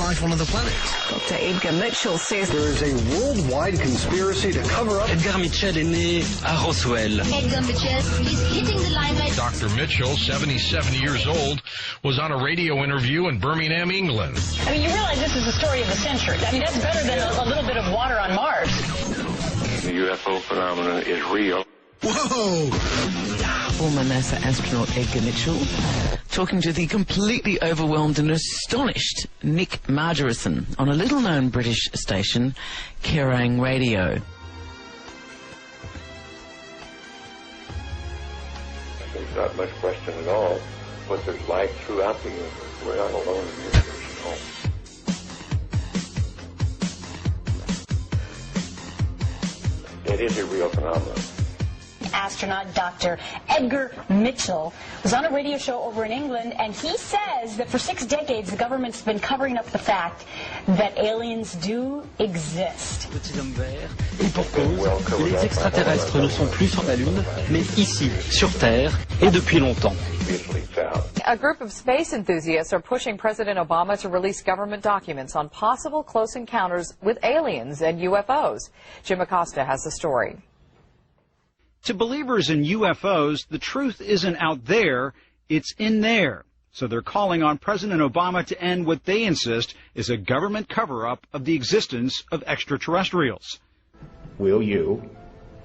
life on other planets. Dr. Edgar Mitchell says there is a worldwide conspiracy to cover up. Edgar Mitchell est né à Roswell. Edgar Mitchell is hitting the limelight. Dr. Mitchell, 77 years old, was on a radio interview in Birmingham, England. I mean, you realize this is the story of the century. I mean, that's better than a little bit of water on Mars. The UFO phenomenon is real. Whoa! former NASA astronaut Edgar Mitchell talking to the completely overwhelmed and astonished Nick Margerison on a little-known British station, Kerrang Radio. There's not much question at all, but there's life throughout the universe. We're not alone in the universe at all. It is a real phenomenon. Astronaut Dr. Edgar Mitchell was on a radio show over in England, and he says that for 6 decades the government's been covering up the fact that aliens do exist. Petit homme vert. Et pour cause, les extraterrestres ne sont plus sur la Lune, mais ici, sur Terre, et depuis longtemps. A group of space enthusiasts are pushing President Obama to release government documents on possible close encounters with aliens and UFOs. Jim Acosta has the story. To believers in UFOs, the truth isn't out there, it's in there. So they're calling on President Obama to end what they insist is a government cover-up of the existence of extraterrestrials. Will you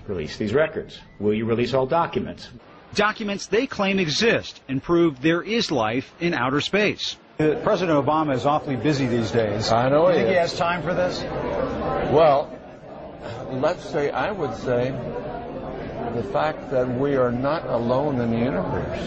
release these records? Will you release all documents? Documents they claim exist and prove there is life in outer space. President Obama is awfully busy these days. I know he is. You think he has time for this? Well, I would say the fact that we are not alone in the universe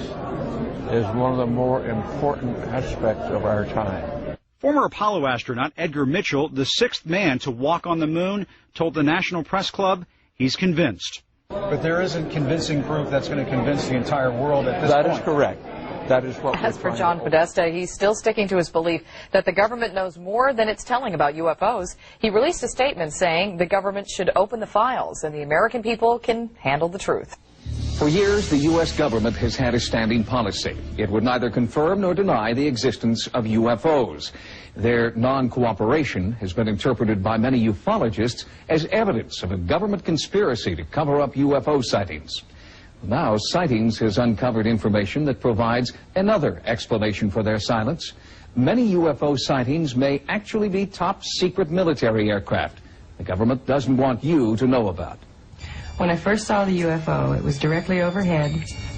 is one of the more important aspects of our time. Former Apollo astronaut Edgar Mitchell, the 6th man to walk on the moon, told the National Press Club he's convinced. But there isn't convincing proof that's going to convince the entire world at this point. That is correct. That is what As for John Podesta, he's still sticking to his belief that the government knows more than it's telling about UFOs. He released a statement saying the government should open the files and the American people can handle the truth. For years, the U.S. government has had a standing policy. It would neither confirm nor deny the existence of UFOs. Their non-cooperation has been interpreted by many ufologists as evidence of a government conspiracy to cover up UFO sightings. Now, Sightings has uncovered information that provides another explanation for their silence. Many UFO sightings may actually be top-secret military aircraft the government doesn't want you to know about. When I first saw the UFO, it was directly overhead,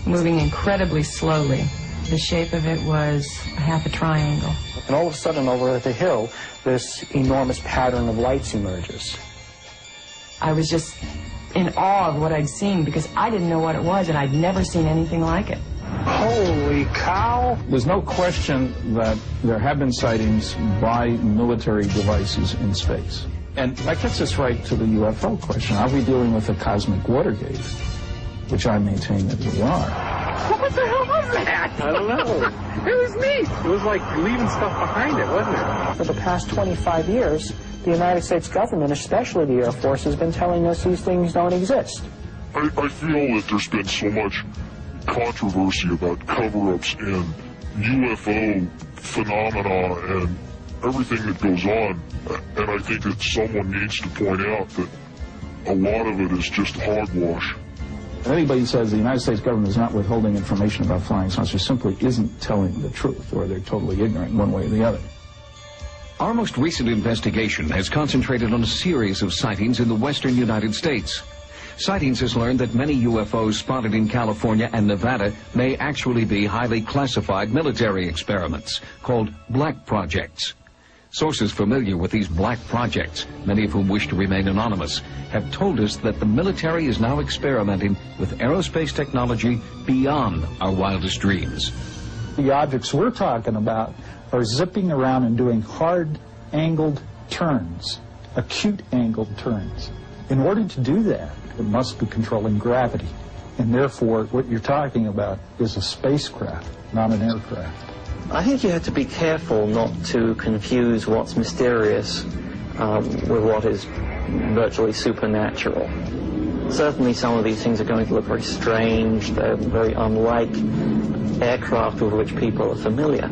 moving incredibly slowly. The shape of it was half a triangle. And all of a sudden, over at the hill, this enormous pattern of lights emerges. I was just in awe of what I'd seen because I didn't know what it was and I'd never seen anything like it. Holy cow! There's no question that there have been sightings by military devices in space. And that gets us right to the UFO question. Are we dealing with a cosmic Watergate? Which I maintain that we are. What the hell was that? I don't know. It was neat. It was like leaving stuff behind it, wasn't it? For the past 25 years, the United States government, especially the Air Force, has been telling us these things don't exist. I feel that there's been so much controversy about cover-ups and UFO phenomena and everything that goes on, and I think that someone needs to point out that a lot of it is just hogwash. If anybody says the United States government is not withholding information about flying saucers, simply isn't telling the truth, or they're totally ignorant one way or the other. Our most recent investigation has concentrated on a series of sightings in the western United States. Sightings has learned that many UFOs spotted in California and Nevada may actually be highly classified military experiments called black projects. Sources familiar with these black projects, many of whom wish to remain anonymous, have told us that the military is now experimenting with aerospace technology beyond our wildest dreams. The objects we're talking about are zipping around and doing hard angled turns, acute angled turns. In order to do that, it must be controlling gravity. And therefore, what you're talking about is a spacecraft, not an aircraft. I think you have to be careful not to confuse what's mysterious with what is virtually supernatural. Certainly some of these things are going to look very strange. They're very unlike aircraft with which people are familiar.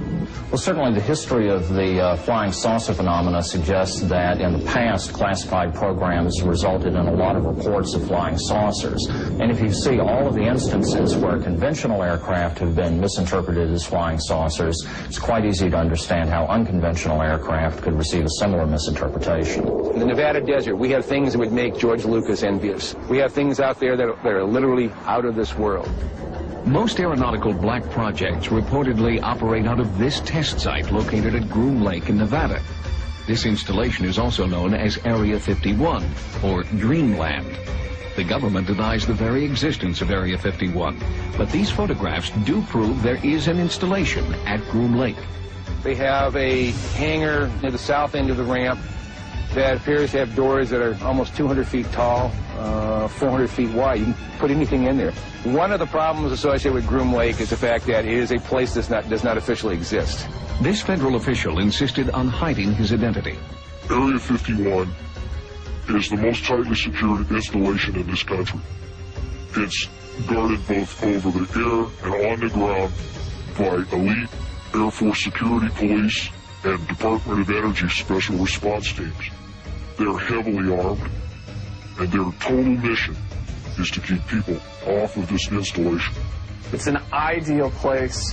Well, certainly the history of the flying saucer phenomena suggests that in the past, classified programs resulted in a lot of reports of flying saucers. And if you see all of the instances where conventional aircraft have been misinterpreted as flying saucers, it's quite easy to understand how unconventional aircraft could receive a similar misinterpretation. In the Nevada desert, we have things that would make George Lucas envious. We have things out there that are literally out of this world. Most aeronautical black projects reportedly operate out of this test site located at Groom Lake in Nevada. This installation is also known as Area 51, or Dreamland. The government denies the very existence of Area 51, but these photographs do prove there is an installation at Groom Lake. They have a hangar near the south end of the ramp that appears to have doors that are almost 200 feet tall, 400 feet wide. You can put anything in there. One of the problems associated with Groom Lake is the fact that it is a place that does not officially exist. This federal official insisted on hiding his identity. Area 51 is the most tightly secured installation in this country. It's guarded both over the air and on the ground by elite Air Force security police and Department of Energy special response teams. They're heavily armed, and their total mission is to keep people off of this installation. It's an ideal place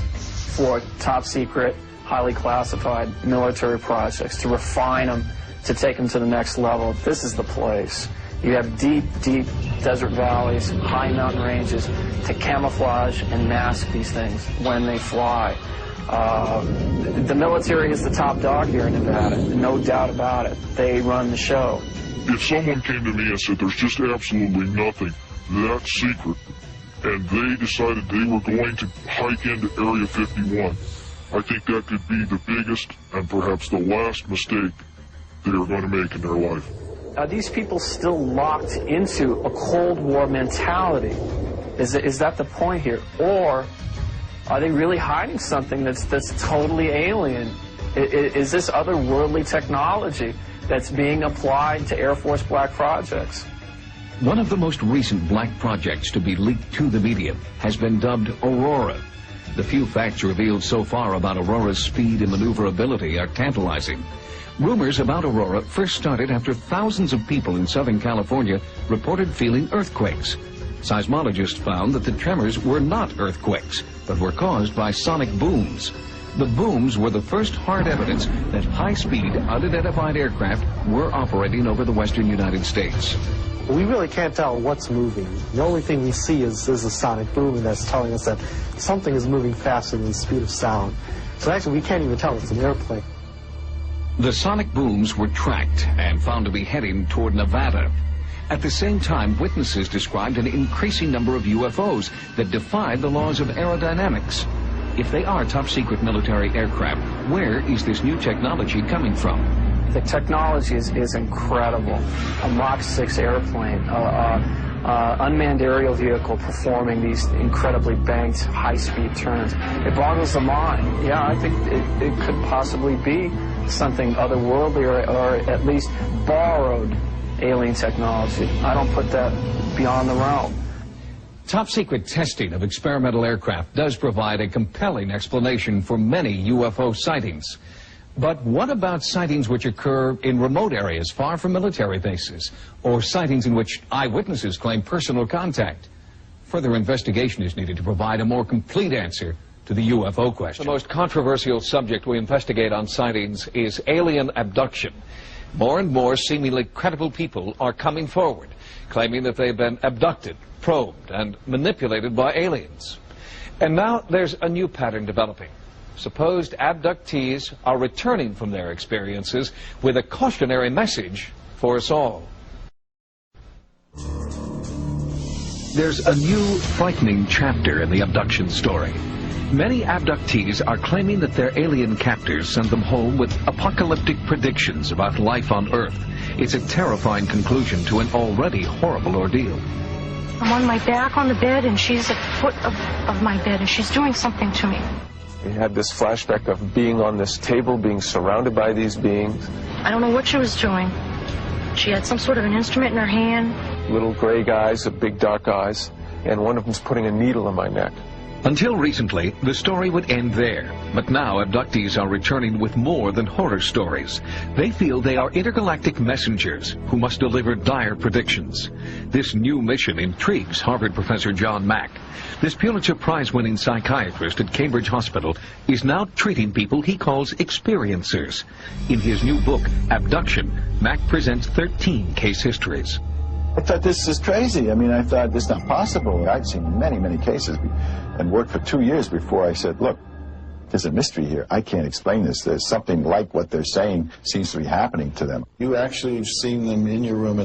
for top secret, highly classified military projects, to refine them, to take them to the next level. This is the place. You have deep, deep desert valleys, high mountain ranges to camouflage and mask these things when they fly. The military is the top dog here in Nevada, no doubt about it. They run the show. If someone came to me and said there's just absolutely nothing that secret, and they decided they were going to hike into Area 51, I think that could be the biggest and perhaps the last mistake they are going to make in their life. Are these people still locked into a Cold War mentality? Is that the point here? Or are they really hiding something that's totally alien? Is this otherworldly technology that's being applied to Air Force black projects? One of the most recent black projects to be leaked to the media has been dubbed Aurora. The few facts revealed so far about Aurora's speed and maneuverability are tantalizing. Rumors about Aurora first started after thousands of people in Southern California reported feeling earthquakes. Seismologists found that the tremors were not earthquakes, but were caused by sonic booms. The booms were the first hard evidence that high-speed, unidentified aircraft were operating over the western United States. We really can't tell what's moving. The only thing we see is a sonic boom, and that's telling us that something is moving faster than the speed of sound. So actually, we can't even tell it's an airplane. The sonic booms were tracked and found to be heading toward Nevada. At the same time, witnesses described an increasing number of UFOs that defied the laws of aerodynamics. If they are top-secret military aircraft, where is this new technology coming from? The technology is incredible. A Mach 6 airplane, unmanned aerial vehicle performing these incredibly banked, high-speed turns. It boggles the mind. Yeah, I think it could possibly be something otherworldly or at least borrowed alien technology. I don't put that beyond the realm. Top-secret testing of experimental aircraft does provide a compelling explanation for many UFO sightings. But what about sightings which occur in remote areas far from military bases, or sightings in which eyewitnesses claim personal contact? Further investigation is needed to provide a more complete answer to the UFO question. The most controversial subject we investigate on sightings is alien abduction. More and more seemingly credible people are coming forward, claiming that they've been abducted, probed, and manipulated by aliens. And now there's a new pattern developing. Supposed abductees are returning from their experiences with a cautionary message for us all. There's a new, frightening chapter in the abduction story. Many abductees are claiming that their alien captors send them home with apocalyptic predictions about life on Earth. It's a terrifying conclusion to an already horrible ordeal. I'm on my back on the bed, and she's at the foot of my bed, and she's doing something to me. We had this flashback of being on this table, being surrounded by these beings. I don't know what she was doing. She had some sort of an instrument in her hand. Little gray guys with big dark eyes, and one of them's putting a needle in my neck. Until recently, the story would end there. But now abductees are returning with more than horror stories. They feel they are intergalactic messengers who must deliver dire predictions. This new mission intrigues Harvard professor John Mack. This Pulitzer Prize-winning psychiatrist at Cambridge Hospital is now treating people he calls experiencers. In his new book, Abduction, Mack presents 13 case histories. I thought this is crazy. I mean, I thought this is not possible. I'd seen many, many cases and worked for 2 years before I said, look, there's a mystery here. I can't explain this. There's something like what they're saying seems to be happening to them. You actually have seen them in your room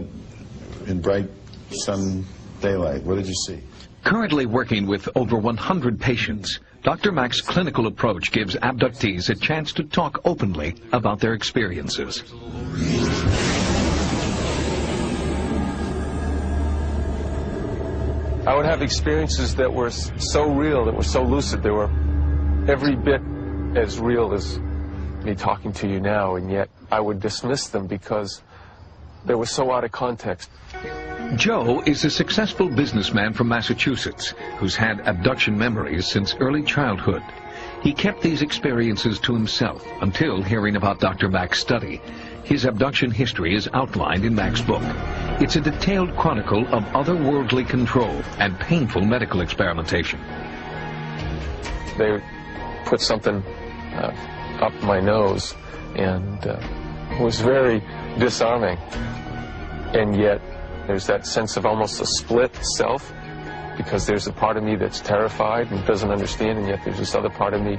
in bright sun daylight. What did you see? Currently working with over 100 patients, Dr. Mack's clinical approach gives abductees a chance to talk openly about their experiences. I would have experiences that were so real, that were so lucid, they were every bit as real as me talking to you now, and yet I would dismiss them because they were so out of context. Joe is a successful businessman from Massachusetts who's had abduction memories since early childhood. He kept these experiences to himself until hearing about Dr. Mack's study. His abduction history is outlined in Mack's book. It's a detailed chronicle of otherworldly control and painful medical experimentation. They put something up my nose, and it was very disarming. And yet there's that sense of almost a split self, because there's a part of me that's terrified and doesn't understand, and yet there's this other part of me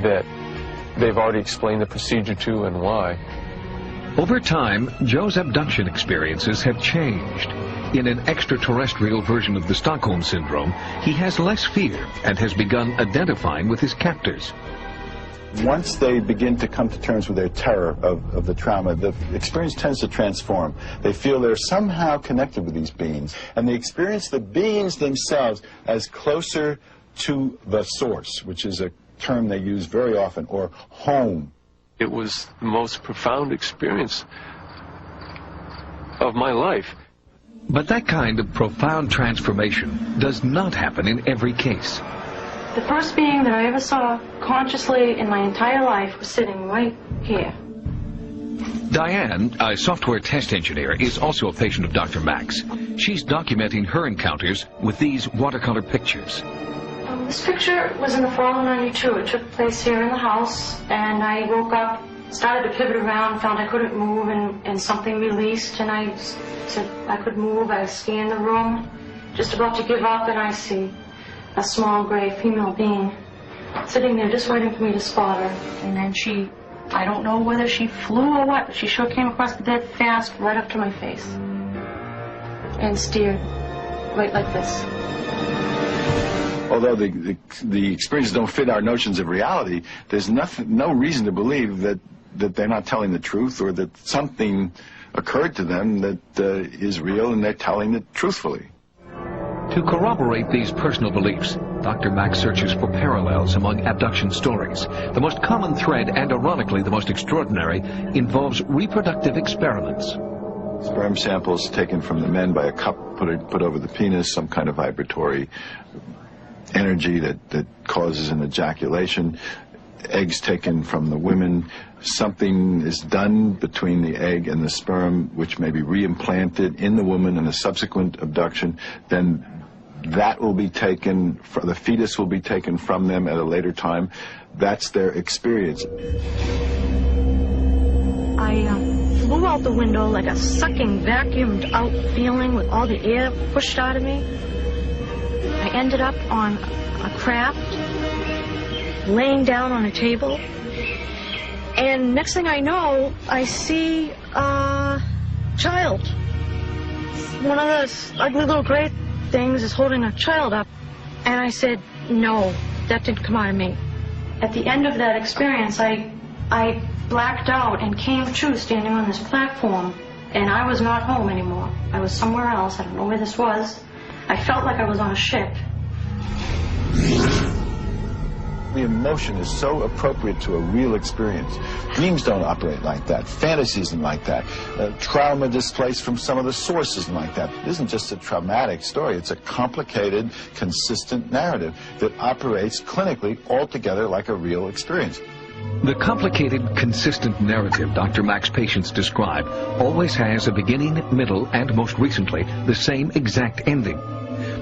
that they've already explained the procedure to and why. Over time, Joe's abduction experiences have changed. In an extraterrestrial version of the Stockholm Syndrome, he has less fear and has begun identifying with his captors. Once they begin to come to terms with their terror of the trauma, the experience tends to transform. They feel they're somehow connected with these beings, and they experience the beings themselves as closer to the source, which is a term they use very often, or home. It was the most profound experience of my life. But that kind of profound transformation does not happen in every case. The first being that I ever saw consciously in my entire life was sitting right here. Diane, a software test engineer, is also a patient of Dr. Mack's. She's documenting her encounters with these watercolor pictures. This picture was in the fall of '92. It took place here in the house, and I woke up, started to pivot around, found I couldn't move, and something released, and I said I could move. I scanned the room, just about to give up, and I see a small gray female being sitting there just waiting for me to spot her. And then she, I don't know whether she flew or what, but she sure came across the bed fast, right up to my face, and stared right like this. Although the experiences don't fit our notions of reality, there's no reason to believe that they're not telling the truth, or that something occurred to them that is real and they're telling it truthfully. To corroborate these personal beliefs, Dr. Mack searches for parallels among abduction stories. The most common thread, and ironically the most extraordinary, involves reproductive experiments. Sperm samples taken from the men by a cup put over the penis, some kind of vibratory energy that causes an ejaculation. Eggs taken from the women. Something is done between the egg and the sperm, which may be reimplanted in the woman in a subsequent abduction. Then that will be taken, the fetus will be taken from them at a later time. That's their experience. I flew out the window like a sucking, vacuumed out feeling with all the air pushed out of me. I ended up on a craft, laying down on a table, and next thing I know, I see a child. One of those ugly little gray things is holding a child up, and I said, no, that didn't come out of me. At the end of that experience, I blacked out and came to standing on this platform, and I was not home anymore. I was somewhere else. I don't know where this was. I felt like I was on a ship. The emotion is so appropriate to a real experience. Dreams don't operate like that. Fantasy isn't like that. Trauma displaced from some of the source isn't like that. It isn't just a traumatic story. It's a complicated, consistent narrative that operates clinically altogether like a real experience. The complicated, consistent narrative Dr. Mack's patients describe always has a beginning, middle, and most recently, the same exact ending.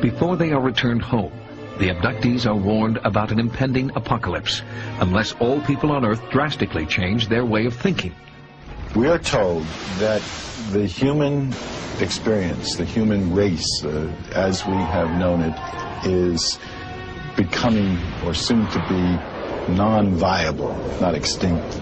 Before they are returned home, the abductees are warned about an impending apocalypse, unless all people on Earth drastically change their way of thinking. We are told that the human experience, the human race, as we have known it, is becoming, or soon to be, non-viable, not extinct.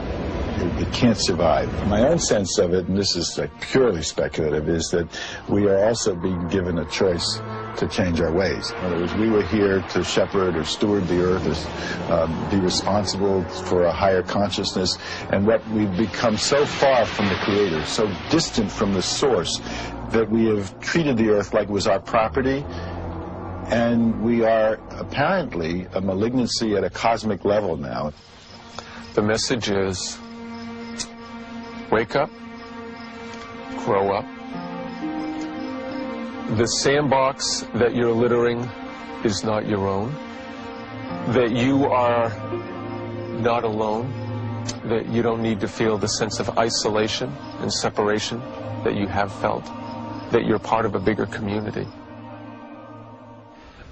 It can't survive. My own sense of it, and this is like purely speculative, is that we are also being given a choice to change our ways. In other words, we were here to shepherd or steward the earth, be responsible for a higher consciousness, and what we've become so far from the Creator, so distant from the source, that we have treated the earth like it was our property, and we are apparently a malignancy at a cosmic level now. The message is, wake up, grow up. The sandbox that you're littering is not your own. That you are not alone. That you don't need to feel the sense of isolation and separation that you have felt. That you're part of a bigger community.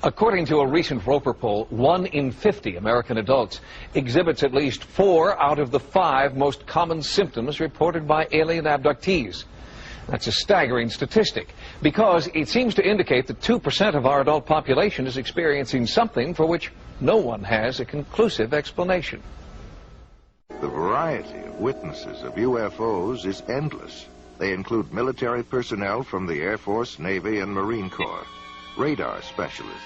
According to a recent Roper poll, 1 in 50 American adults exhibits at least 4 out of the 5 most common symptoms reported by alien abductees. That's a staggering statistic, because it seems to indicate that 2% of our adult population is experiencing something for which no one has a conclusive explanation. The variety of witnesses of UFOs is endless. They include military personnel from the Air Force, Navy, and Marine Corps, radar specialists,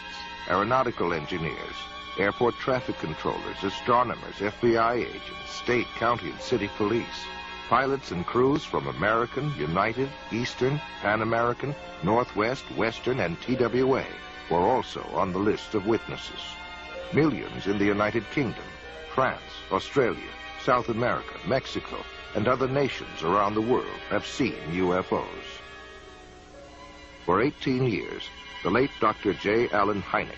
aeronautical engineers, airport traffic controllers, astronomers, FBI agents, state, county, and city police, pilots and crews from American, United, Eastern, Pan American, Northwest, Western, and TWA were also on the list of witnesses. Millions in the United Kingdom, France, Australia, South America, Mexico, and other nations around the world have seen UFOs. For 18 years, the late Dr. J. Allen Hynek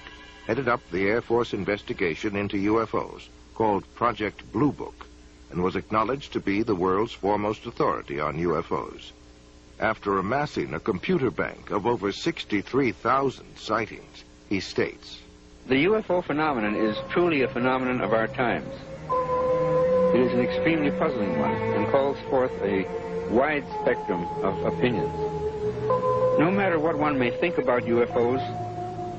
headed up the Air Force investigation into UFOs, called Project Blue Book, and was acknowledged to be the world's foremost authority on UFOs. After amassing a computer bank of over 63,000 sightings, he states, "The UFO phenomenon is truly a phenomenon of our times. It is an extremely puzzling one and calls forth a wide spectrum of opinions. No matter what one may think about UFOs,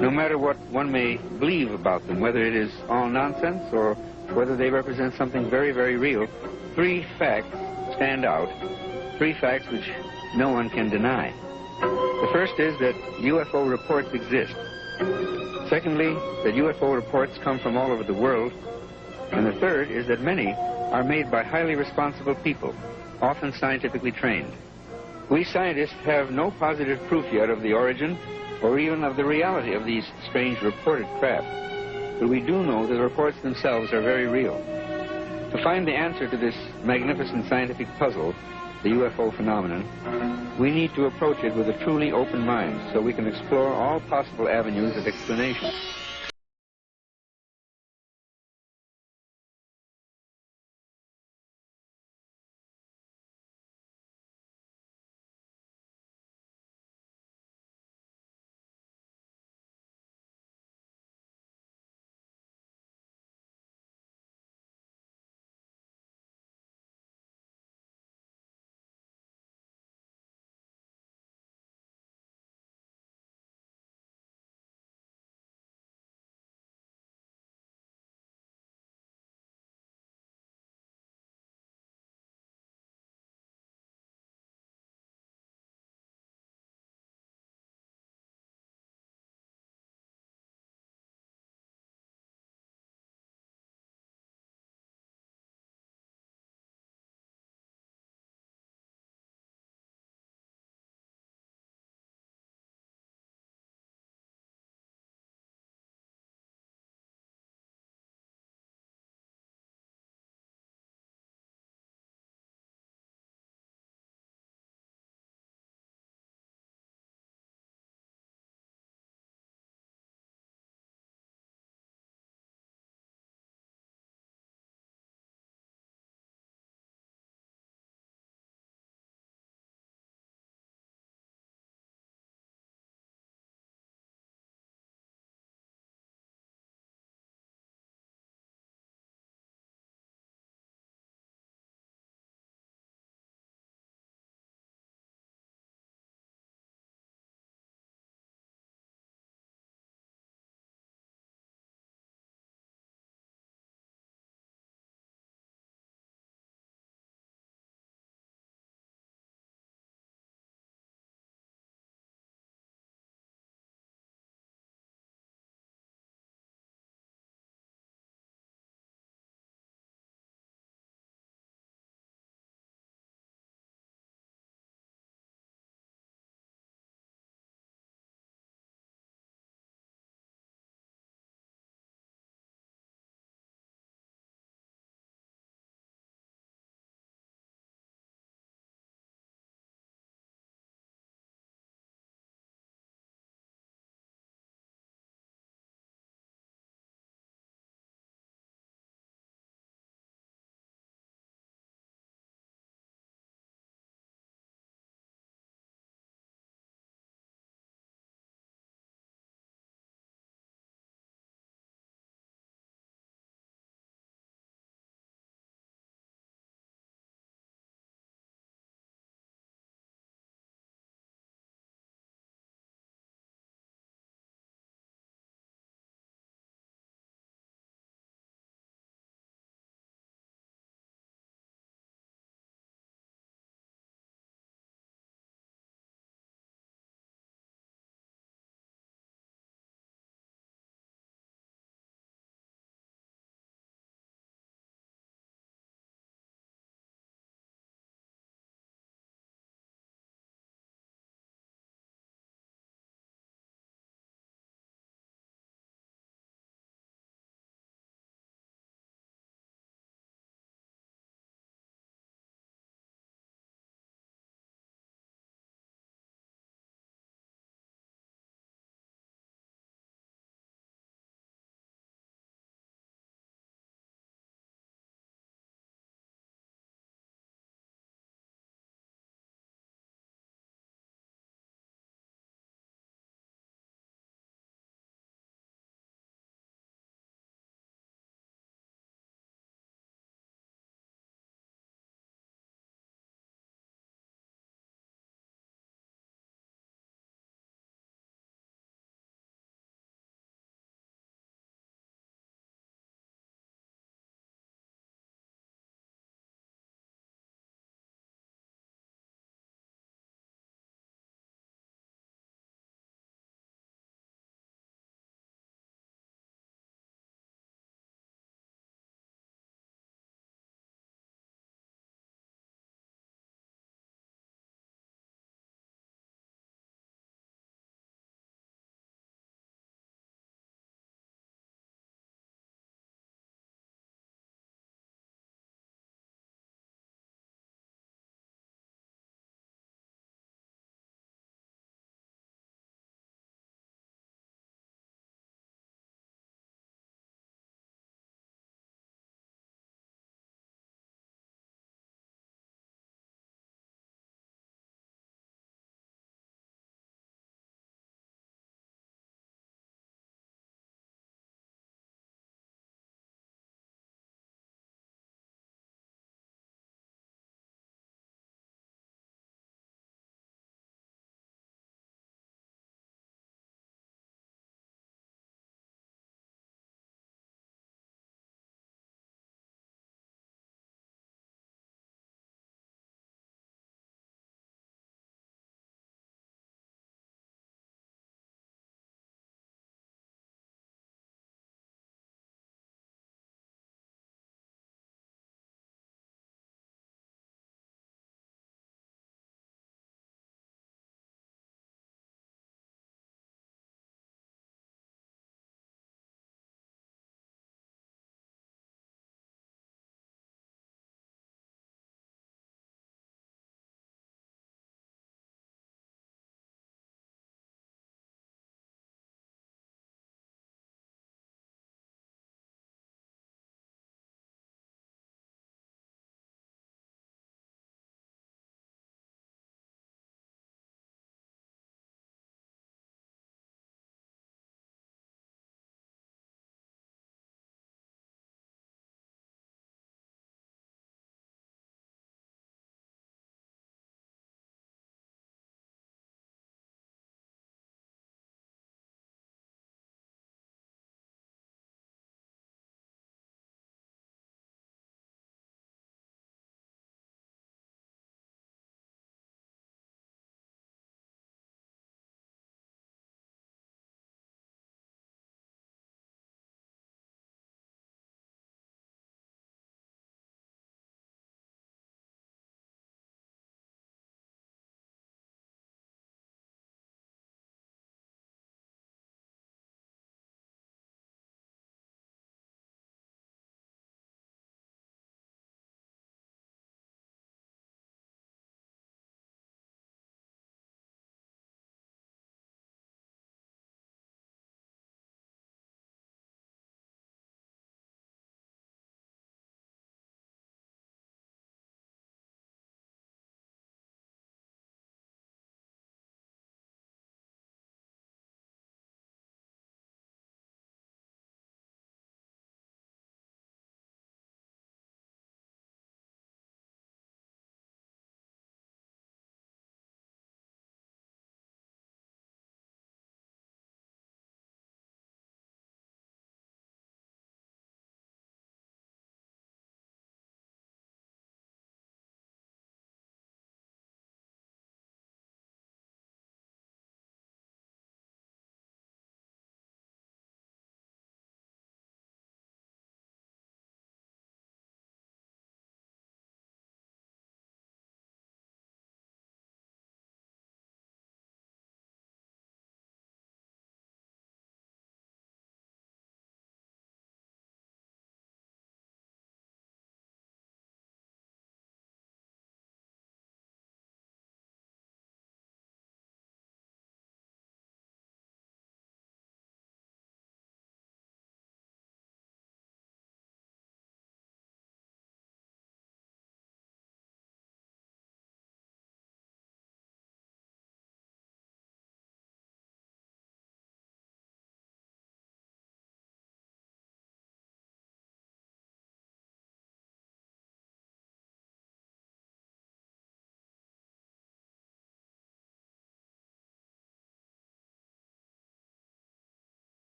no matter what one may believe about them, whether it is all nonsense or whether they represent something very, very real, 3 facts stand out, 3 facts which no one can deny. The first is that UFO reports exist. Secondly, that UFO reports come from all over the world. And the third is that many are made by highly responsible people, often scientifically trained. We scientists have no positive proof yet of the origin or even of the reality of these strange reported craft. But we do know that the reports themselves are very real. To find the answer to this magnificent scientific puzzle, the UFO phenomenon, we need to approach it with a truly open mind so we can explore all possible avenues of explanation.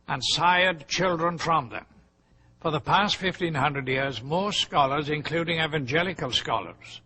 and sired children from them. For the past 1,500 years, most scholars, including evangelical scholars,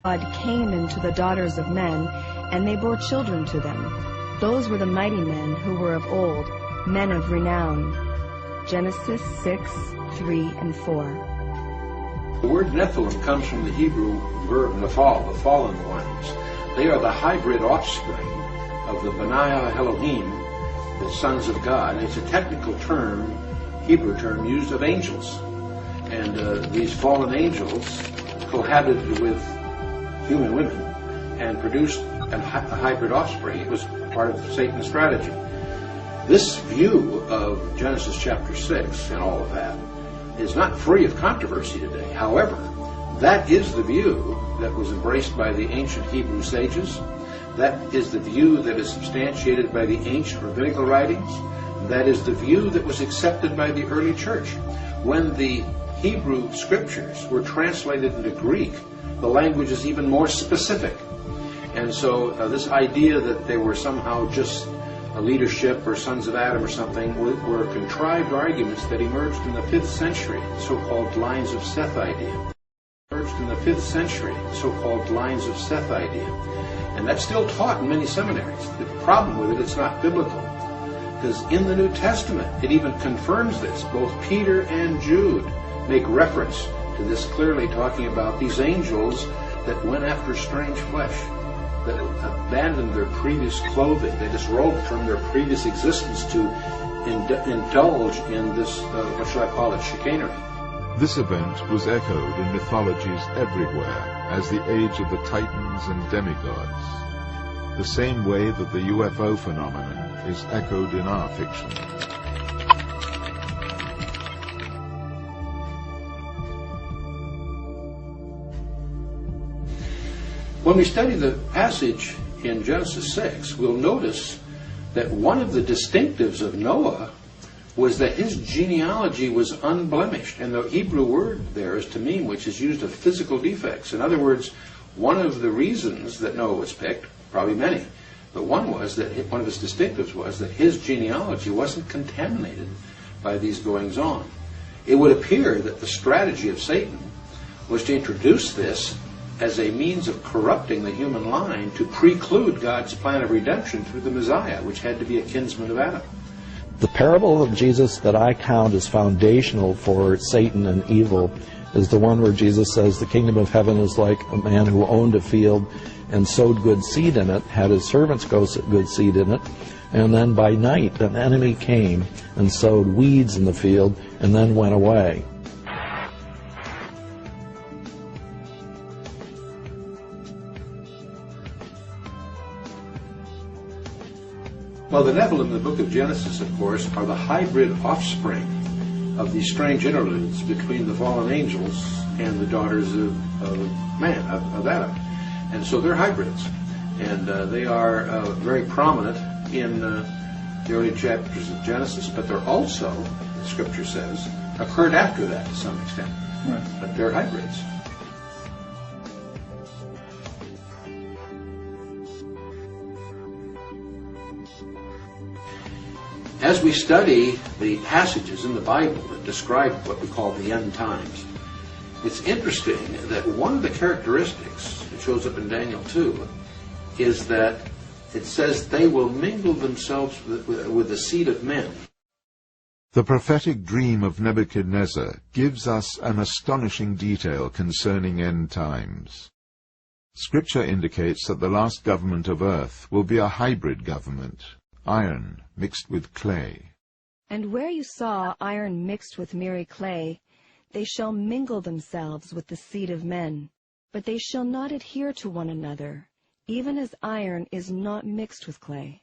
God came into the daughters of men, and they bore children to them. Those were the mighty men who were of old, men of renown. Genesis 6:3 and 4. The word Nephilim comes from the Hebrew verb nephal, the fallen ones. They are the hybrid offspring of the Benaiah Elohim, the sons of God. It's a technical term, Hebrew term, used of angels. And these fallen angels cohabited with human women and produced a hybrid offspring. It was part of Satan's strategy. This view of Genesis chapter 6 and all of that is not free of controversy today. However, that is the view that was embraced by the ancient Hebrew sages. That is the view that is substantiated by the ancient rabbinical writings. That is the view that was accepted by the early church. When the Hebrew scriptures were translated into Greek, the language is even more specific. And so this idea that they were somehow just a leadership or sons of Adam or something were contrived arguments that emerged in the 5th century, so-called lines of Seth idea. Emerged in the 5th century, so-called lines of Seth idea. And that's still taught in many seminaries. The problem with it, it's not biblical. Because in the New Testament, it even confirms this. Both Peter and Jude make reference to this, clearly talking about these angels that went after strange flesh, that abandoned their previous clothing. They disrobed from their previous existence to indulge in this, what shall I call it, chicanery. This event was echoed in mythologies everywhere as the age of the Titans and demigods, the same way that the UFO phenomenon is echoed in our fiction. When we study the passage in Genesis 6, we'll notice that one of the distinctives of Noah was that his genealogy was unblemished. And the Hebrew word there is tamim, which is used of physical defects. In other words, one of the reasons that Noah was picked, probably many, but one was that one of his distinctives was that his genealogy wasn't contaminated by these goings-on. It would appear that the strategy of Satan was to introduce this as a means of corrupting the human line to preclude God's plan of redemption through the Messiah, which had to be a kinsman of Adam. The parable of Jesus that I count as foundational for Satan and evil is the one where Jesus says the kingdom of heaven is like a man who owned a field and sowed good seed in it, had his servants go sow good seed in it, and then by night an enemy came and sowed weeds in the field and then went away. Well, the Nephilim in the book of Genesis, of course, are the hybrid offspring of these strange interludes between the fallen angels and the daughters of man, of Adam. And so they're hybrids. And they are very prominent in the early chapters of Genesis, but they're also, the scripture says, occurred after that to some extent. Right. But they're hybrids. As we study the passages in the Bible that describe what we call the end times, it's interesting that one of the characteristics that shows up in Daniel 2 is that it says they will mingle themselves with the seed of men. The prophetic dream of Nebuchadnezzar gives us an astonishing detail concerning end times. Scripture indicates that the last government of earth will be a hybrid government, iron mixed with clay. And where you saw iron mixed with miry clay, they shall mingle themselves with the seed of men, but they shall not adhere to one another, even as iron is not mixed with clay.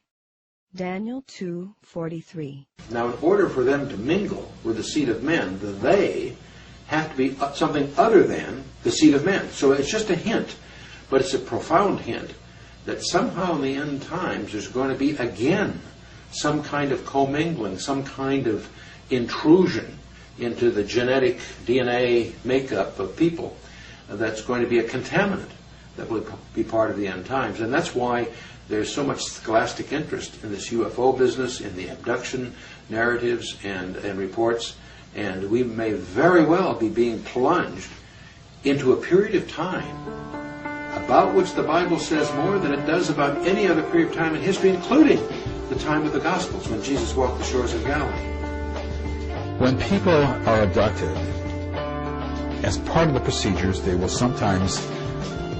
Daniel 2:43. Now, in order for them to mingle with the seed of men, the they have to be something other than the seed of men. So it's just a hint, but it's a profound hint that somehow in the end times there's going to be again some kind of commingling, some kind of intrusion into the genetic DNA makeup of people that's going to be a contaminant that will be part of the end times. And that's why there's so much scholastic interest in this UFO business, in the abduction narratives and reports, and we may very well be being plunged into a period of time, a about which the Bible says more than it does about any other period of time in history, including the time of the Gospels when Jesus walked the shores of Galilee. When people are abducted, as part of the procedures, they will sometimes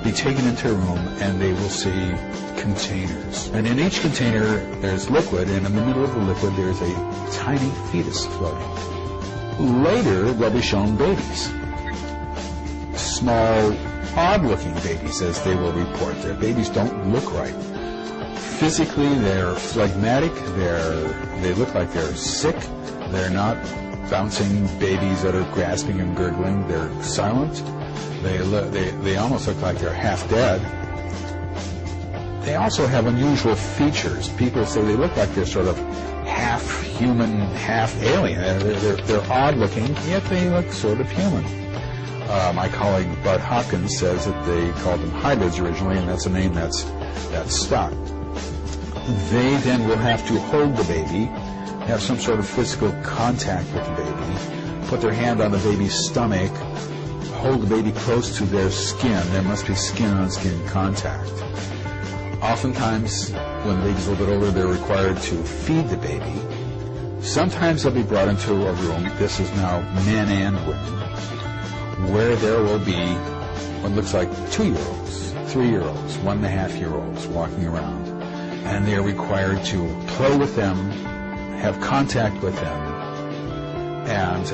be taken into a room and they will see containers. And in each container there's liquid, and in the middle of the liquid there's a tiny fetus floating. Later they'll be shown babies. Small, odd-looking babies, as they will report. Their babies don't look right. Physically they're phlegmatic, they look like they're sick, they're not bouncing babies that are grasping and gurgling, they're silent. They almost look like they're half dead. They also have unusual features. People say they look like they're sort of half human, half alien. They're odd looking, yet they look sort of human. My colleague Bud Hopkins says that they called them hybrids originally, and that's a name that's stuck. They then will have to hold the baby, have some sort of physical contact with the baby, put their hand on the baby's stomach, hold the baby close to their skin. There must be skin-on-skin contact. Oftentimes, when the baby's a little bit older, they're required to feed the baby. Sometimes they'll be brought into a room, this is now men and women, where there will be what looks like 2-year-olds, 3-year-olds, 1.5-year-olds walking around. And they're required to play with them, have contact with them, and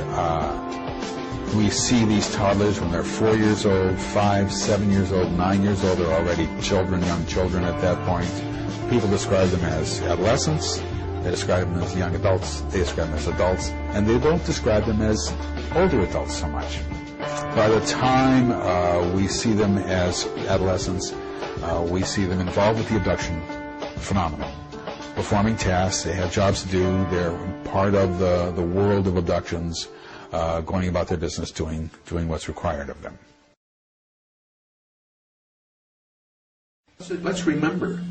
we see these toddlers when they're 4 years old, 5, 7 years old, 9 years old. They're already children, young children at that point. People describe them as adolescents. They describe them as young adults. They describe them as adults. And they don't describe them as older adults so much. By the time we see them as adolescents, we see them involved with the abduction phenomenon. Performing tasks, they have jobs to do, they're part of the world of abductions, going about their business, doing what's required of them. Let's remember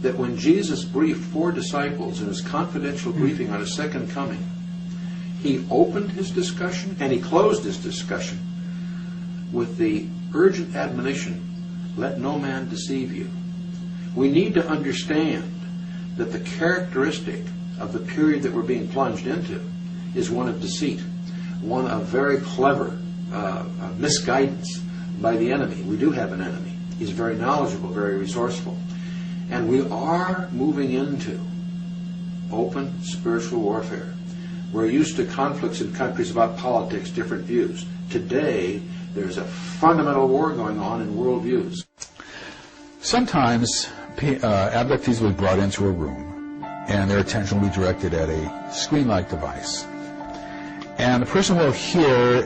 that when Jesus briefed 4 disciples in his confidential briefing on his second coming, he opened his discussion and he closed his discussion with the urgent admonition, let no man deceive you. We need to understand that the characteristic of the period that we're being plunged into is one of deceit, one of very clever misguidance by the enemy. We do have an enemy. He's very knowledgeable, very resourceful. And we are moving into open spiritual warfare. We're used to conflicts in countries about politics, different views. Today, there's a fundamental war going on in worldviews. Sometimes abductees will be brought into a room and their attention will be directed at a screen-like device. And the person will hear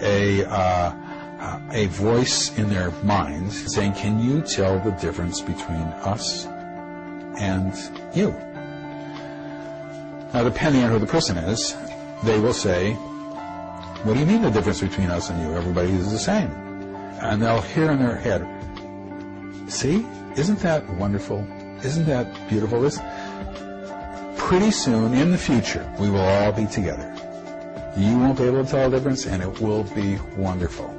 a voice in their mind saying, can you tell the difference between us and you? Now, depending on who the person is, they will say, what do you mean the difference between us and you? Everybody is the same. And they'll hear in their head, see, isn't that wonderful? Isn't that beautiful? Pretty soon in the future, we will all be together. You won't be able to tell the difference, and it will be wonderful.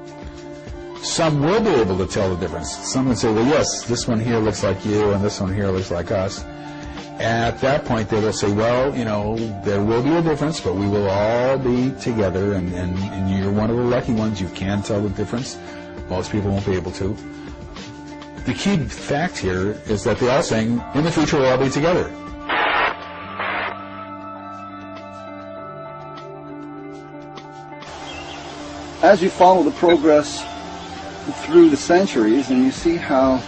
Some will be able to tell the difference. Some will say, well, yes, this one here looks like you, and this one here looks like us. At that point, they will say, well, you know, there will be a difference, but we will all be together, and you're one of the lucky ones. You can tell the difference. Most people won't be able to. The key fact here is that they're all saying, in the future, we'll all be together. As you follow the progress through the centuries and you see how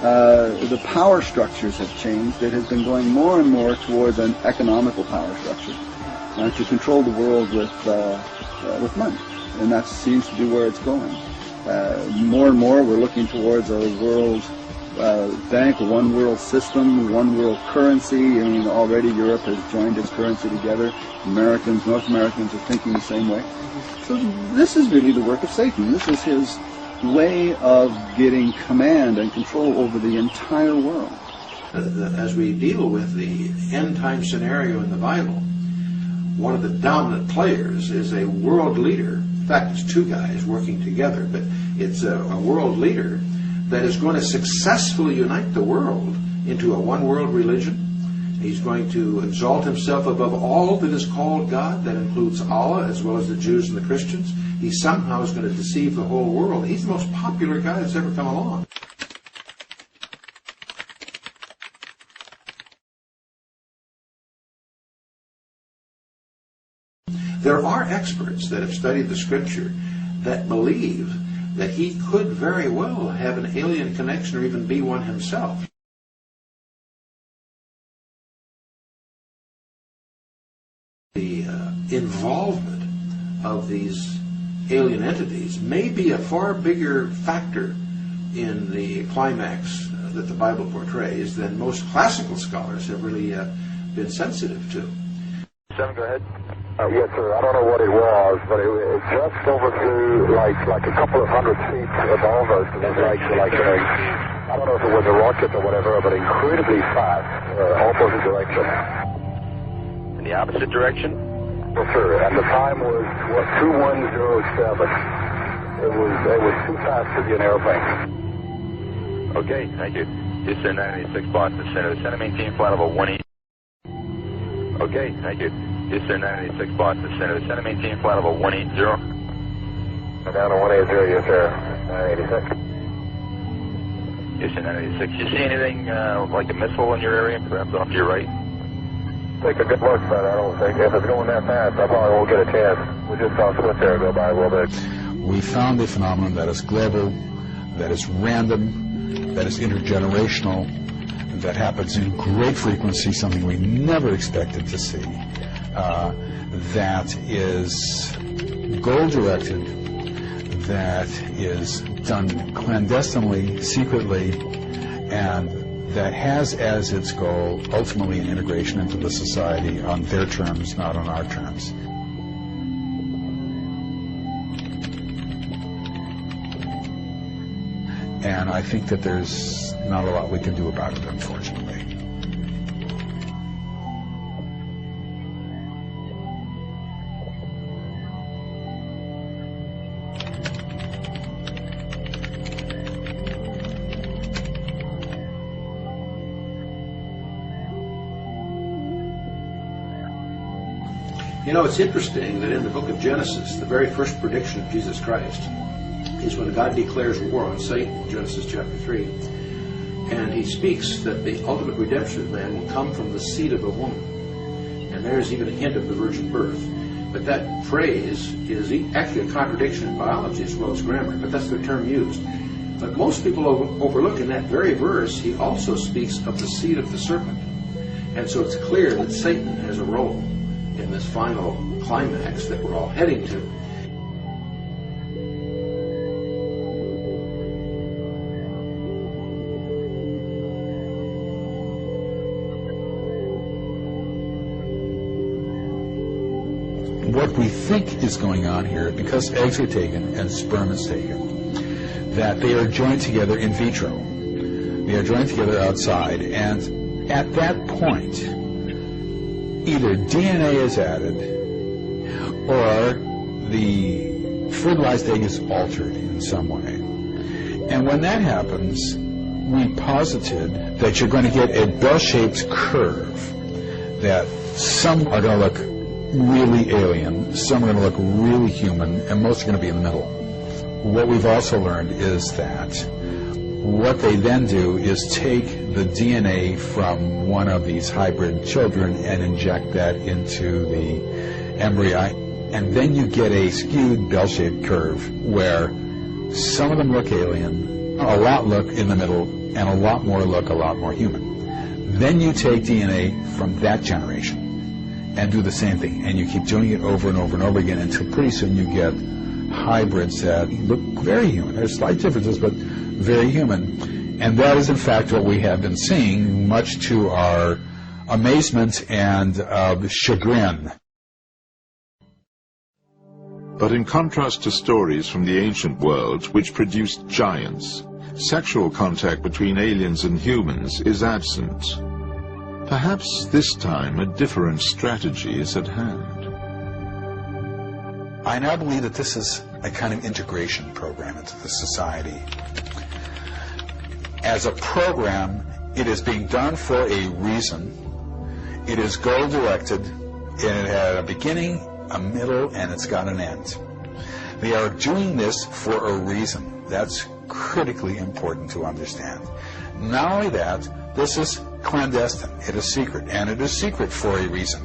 the power structures have changed, it has been going more and more towards an economical power structure to control the world with money. And that seems to be where it's going. More and more we're looking towards a world bank, a one world system, one world currency. I mean, already Europe has joined its currency together. North Americans are thinking the same way. So this is really the work of Satan. This is his way of getting command and control over the entire world. As we deal with the end-time scenario in the Bible, one of the dominant players is a world leader. In fact, it's 2 guys working together, but it's a world leader that is going to successfully unite the world into a one-world religion. He's going to exalt himself above all that is called God. That includes Allah as well as the Jews and the Christians. He somehow is going to deceive the whole world. He's the most popular guy that's ever come along. There are experts that have studied the Scripture that believe that he could very well have an alien connection or even be one himself. The involvement of these alien entities may be a far bigger factor in the climax that the Bible portrays than most classical scholars have really been sensitive to. Seven, go ahead. Yes, sir. I don't know what it was, but it just overflew like a couple of 100 feet above us. And it's like I don't know if it was a rocket or whatever, but incredibly fast, opposite direction. In the opposite direction? Yes, sir. And the time was, 2107. It was too fast to be an airplane. Okay, thank you. Houston 986 Boston Center. Center maintain flight level 18. Okay, thank you. Houston 986 Boston Center. Center maintain flight level 180. Down to 180, yes, sir. 986. Houston 986. You see anything like a missile in your area, perhaps off to your right? Take a good look, but I don't think if it's going that fast, I probably won't get a chance. We just saw Swift there go by a little bit. We found a phenomenon that is global, that is random, that is intergenerational, that happens in great frequency, something we never expected to see, that is goal-directed, that is done clandestinely, secretly, and that has as its goal ultimately an integration into the society on their terms, not on our terms. And I think that there's not a lot we can do about it, unfortunately. You know, it's interesting that in the book of Genesis, the very first prediction of Jesus Christ is when God declares war on Satan, Genesis chapter 3, and he speaks that the ultimate redemption of man will come from the seed of a woman. And there's even a hint of the virgin birth. But that phrase is actually a contradiction in biology as well as grammar, but that's the term used. But most people overlook in that very verse, he also speaks of the seed of the serpent. And so it's clear that Satan has a role in this final climax that we're all heading to. What we think is going on here, because eggs are taken and sperm is taken, that they are joined together in vitro. They are joined together outside, and at that point, either DNA is added or the fertilized egg is altered in some way. And when that happens, we posited that you're going to get a bell-shaped curve, that some are going to look really alien, some are going to look really human, and most are going to be in the middle. What we've also learned is that what they then do is take the DNA from one of these hybrid children and inject that into the embryo, and then you get a skewed bell-shaped curve where some of them look alien, a lot look in the middle, and a lot more look a lot more human. Then you take DNA from that generation and do the same thing, and you keep doing it over and over and over again until pretty soon you get hybrids that look very human. There's slight differences, but very human. And that is in fact what we have been seeing, much to our amazement and chagrin. But in contrast to stories from the ancient world, which produced giants, sexual contact between aliens and humans is absent. Perhaps this time a different strategy is at hand. I now believe that this is a kind of integration program into the society. As a program, it is being done for a reason. It is goal-directed, and it had a beginning, a middle, and it's got an end. They are doing this for a reason. That's critically important to understand. Not only that, this is clandestine. It is secret, and it is secret for a reason.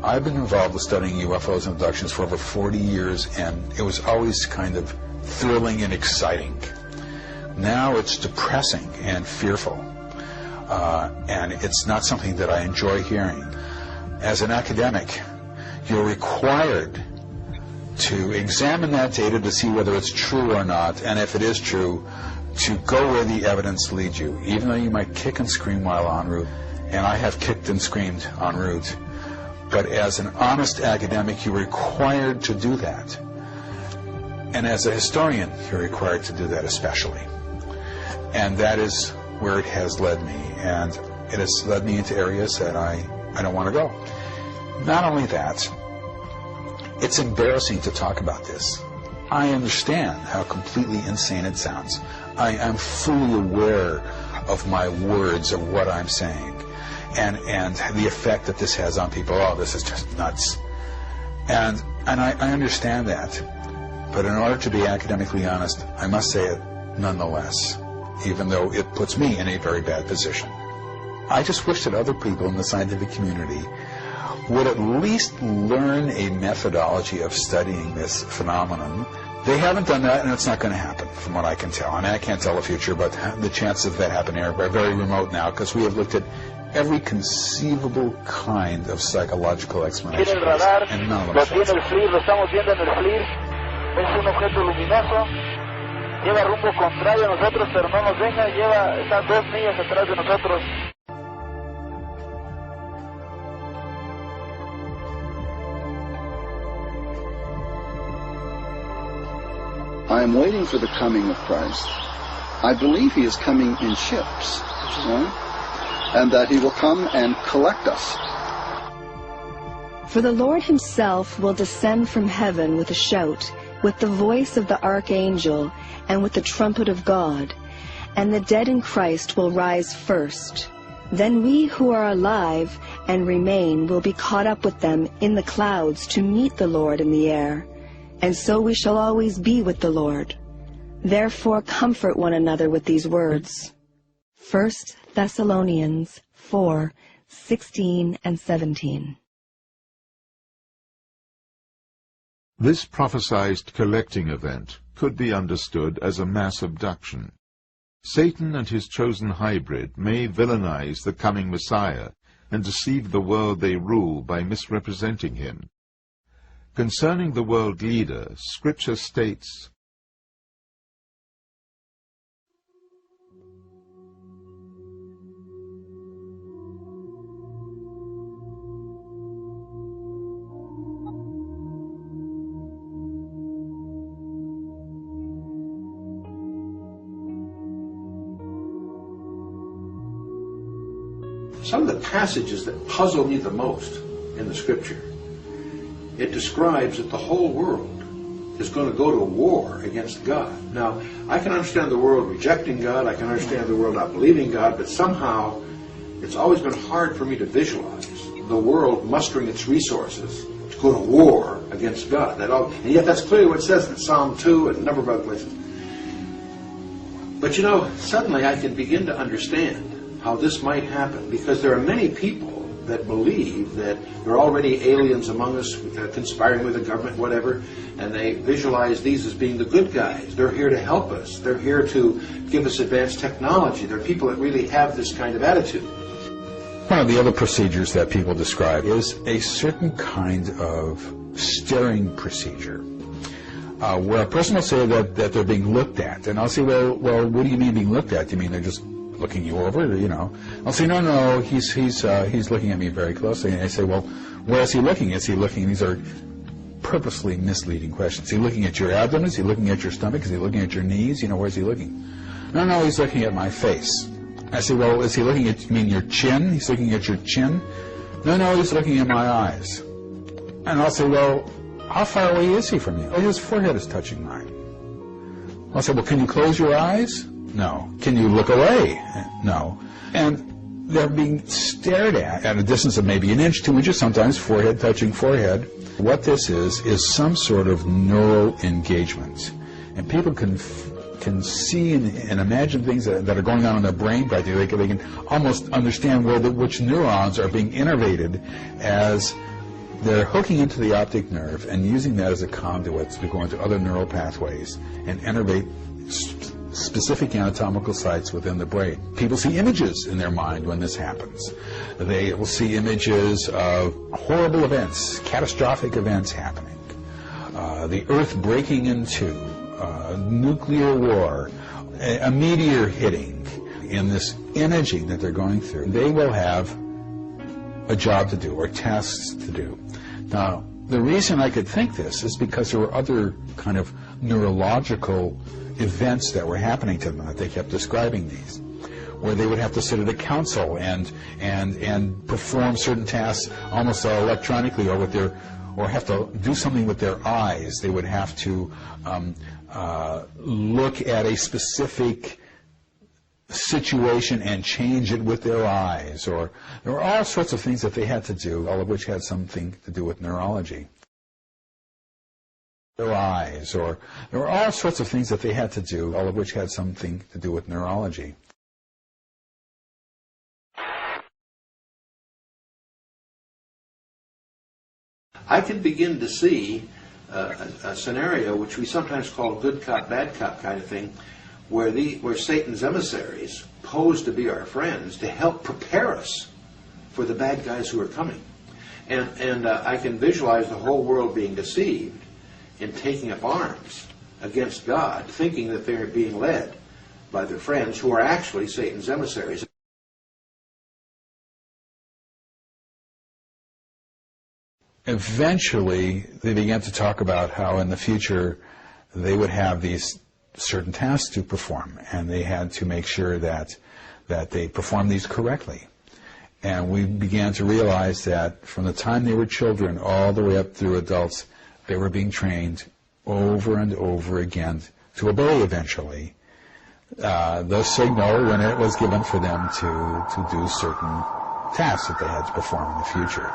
I've been involved with studying UFOs and abductions for over 40 years, and it was always kind of thrilling and exciting. Now it's depressing and fearful, and it's not something that I enjoy hearing. As an academic, you're required to examine that data to see whether it's true or not, and if it is true, to go where the evidence leads you, even though you might kick and scream while en route, and I have kicked and screamed en route. But as an honest academic, you're required to do that. And as a historian, you're required to do that especially. And that is where it has led me, and it has led me into areas that I don't want to go. Not only that, it's embarrassing to talk about this. I understand how completely insane it sounds. I am fully aware of my words, of what I'm saying, and the effect that this has on people. Oh, this is just nuts. And I understand that. But in order to be academically honest, I must say it nonetheless, even though it puts me in a very bad position. I just wish that other people in the scientific community would at least learn a methodology of studying this phenomenon. They haven't done that, and it's not going to happen, from what I can tell. I mean, I can't tell the future, but the chances of that happening are very remote now, because we have looked at every conceivable kind of psychological explanation, and none of them. Lo estamos viendo en el FLIR. Es un objeto luminoso. Lleva rumbo contrario a nosotros, pero no nos deja. Está 2 millas atrás de nosotros. I am waiting for the coming of Christ. I believe he is coming in ships, right? And that he will come and collect us. For the Lord himself will descend from heaven with a shout, with the voice of the archangel, and with the trumpet of God, and the dead in Christ will rise first. Then we who are alive and remain will be caught up with them in the clouds to meet the Lord in the air. And so we shall always be with the Lord. Therefore comfort one another with these words. 1 Thessalonians 4:16 and 17. This prophesied collecting event could be understood as a mass abduction. Satan and his chosen hybrid may villainize the coming Messiah and deceive the world they rule by misrepresenting him. Concerning the world leader, Scripture states, Some of the passages that puzzle me the most in the Scripture, it describes that the whole world is going to go to war against God. Now, I can understand the world rejecting God, I can understand the world not believing God, but somehow it's always been hard for me to visualize the world mustering its resources to go to war against God. And yet that's clearly what it says in Psalm 2 and a number of other places. But you know, suddenly I can begin to understand how this might happen, because there are many people that believe that there are already aliens among us conspiring with the government, whatever, and they visualize these as being the good guys. They're here to help us. They're here to give us advanced technology. There are people that really have this kind of attitude. One of the other procedures that people describe is a certain kind of staring procedure, where a person will say that they're being looked at, and I'll say, well, what do you mean being looked at? Do you mean they're just looking you over, you know? I'll say, no, he's looking at me very closely. And I say, well, where is he looking? Is he looking? These are purposely misleading questions. Is he looking at your abdomen? Is he looking at your stomach? Is he looking at your knees? You know, where's he looking? No, he's looking at my face. I say, well, is he looking at, you mean your chin? He's looking at your chin? No, he's looking at my eyes. And I'll say, well, how far away is he from you? Oh, his forehead is touching mine. I'll say, well, can you close your eyes? No. Can you look away? No. And they're being stared at a distance of maybe an inch, 2 inches, sometimes forehead touching forehead. What this is some sort of neural engagement. And people can see and imagine things that are going on in their brain practically. They can almost understand which neurons are being innervated as they're hooking into the optic nerve and using that as a conduit to go into other neural pathways and innervate specific anatomical sites within the brain. People see images in their mind when this happens. They will see images of horrible events, catastrophic events happening, the Earth breaking in two, nuclear war, a meteor hitting. In this imaging that they're going through, they will have a job to do or tasks to do. Now, the reason I could think this is because there were other kind of neurological events that were happening to them that they kept describing these, where they would have to sit at a council and perform certain tasks almost electronically or with their, or have to do something with their eyes. They would have to look at a specific situation and change it with their eyes, or there were all sorts of things that they had to do, all of which had something to do with neurology. Their eyes, or there were all sorts of things that they had to do, all of which had something to do with neurology. I could begin to see a scenario which we sometimes call good cop, bad cop kind of thing, where Satan's emissaries pose to be our friends to help prepare us for the bad guys who are coming. And I can visualize the whole world being deceived in taking up arms against God, thinking that they're being led by their friends who are actually Satan's emissaries. Eventually, they began to talk about how in the future they would have these certain tasks to perform, and they had to make sure that they performed these correctly. And we began to realize that from the time they were children all the way up through adults, they were being trained over and over again to obey eventually the signal when it was given for them to do certain tasks that they had to perform in the future.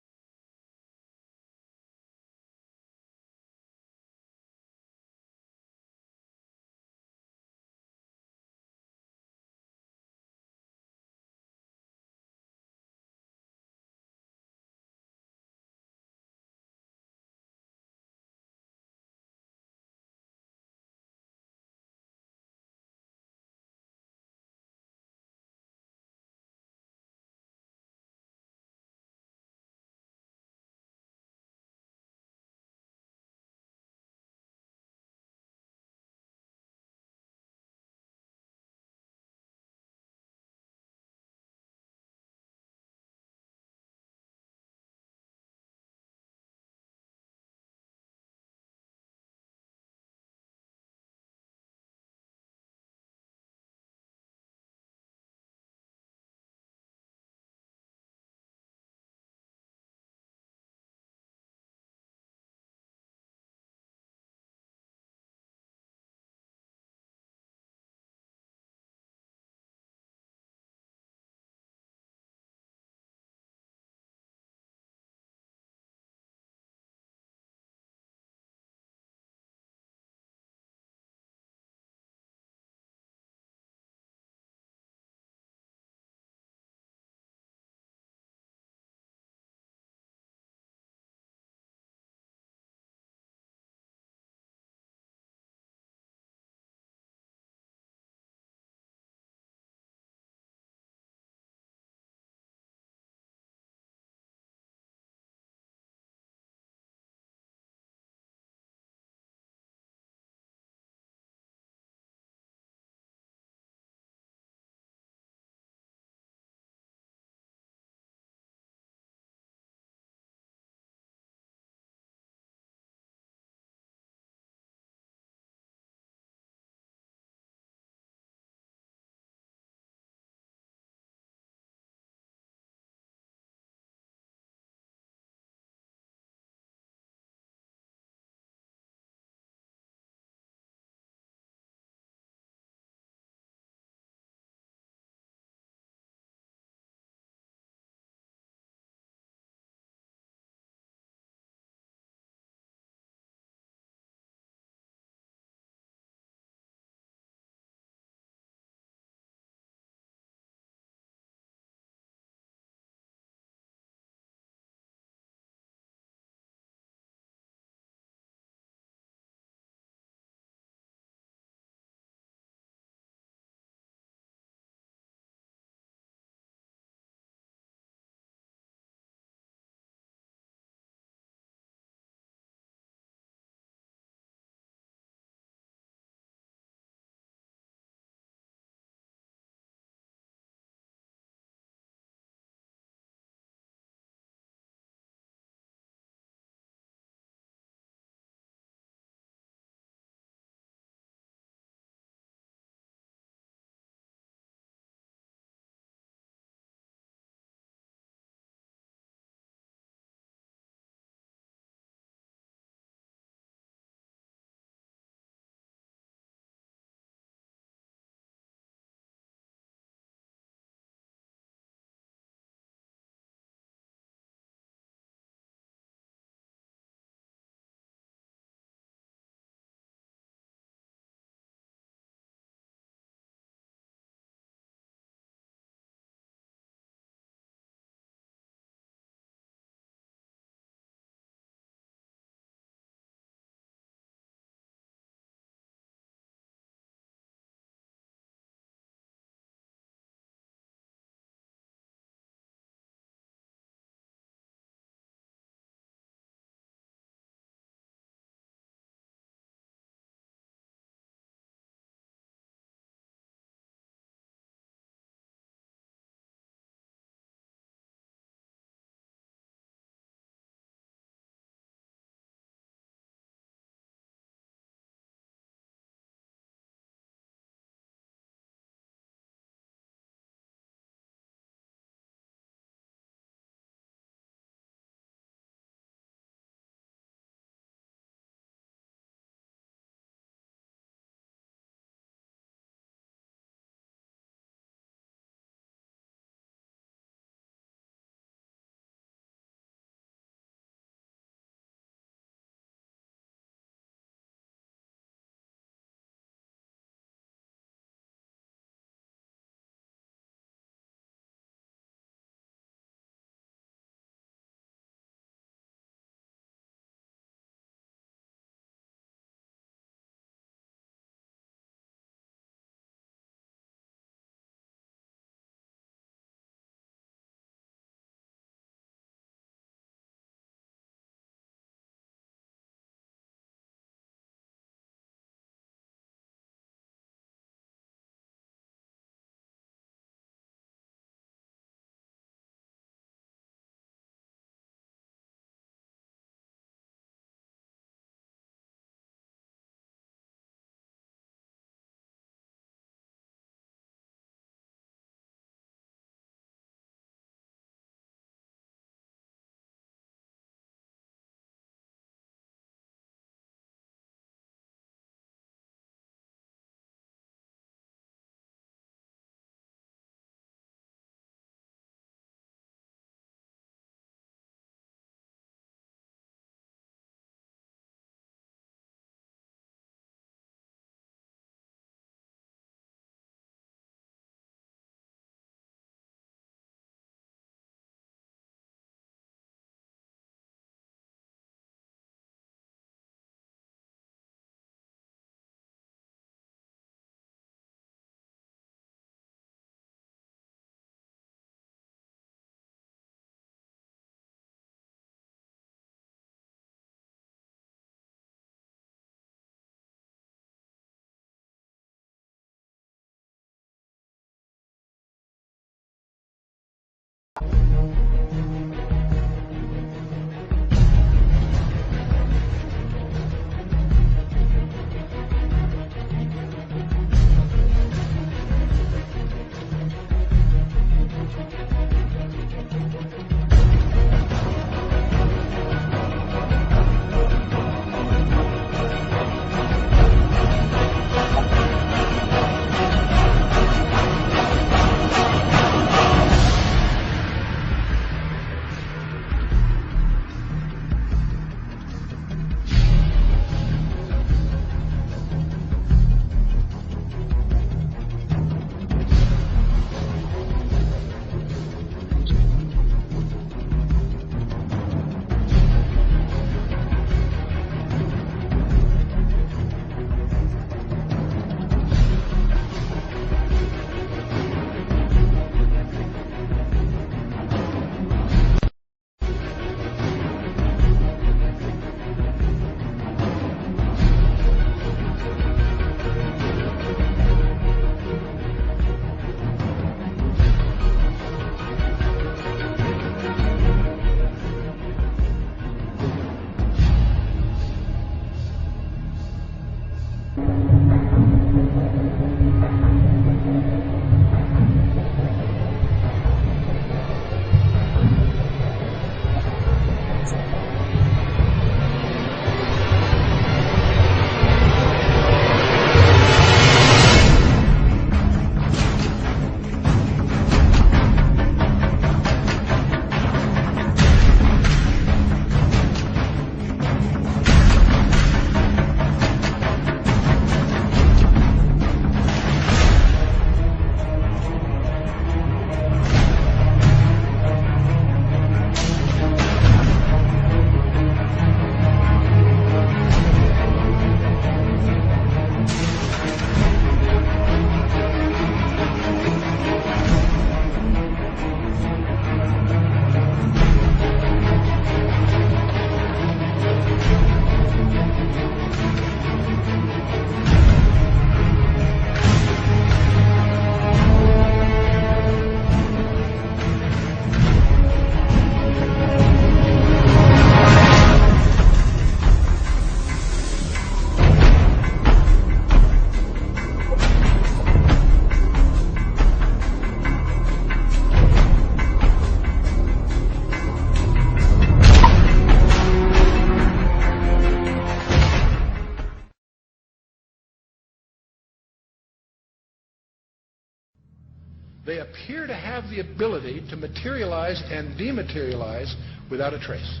They appear to have the ability to materialize and dematerialize without a trace.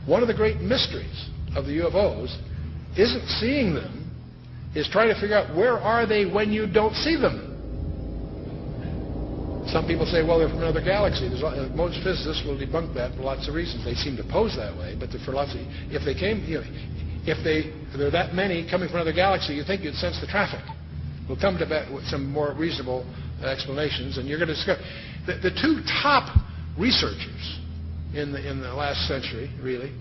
One of the great mysteries of the UFOs isn't seeing them, is trying to figure out where are they when you don't see them. Some people say, well, they're from another galaxy. Most physicists will debunk that for lots of reasons. They seem to pose that way, but for lots of, if they came, if there are that many coming from another galaxy, you think you'd sense the traffic. We'll come to that with some more reasonable explanations, and you're going to discover the two top researchers in the last century, really,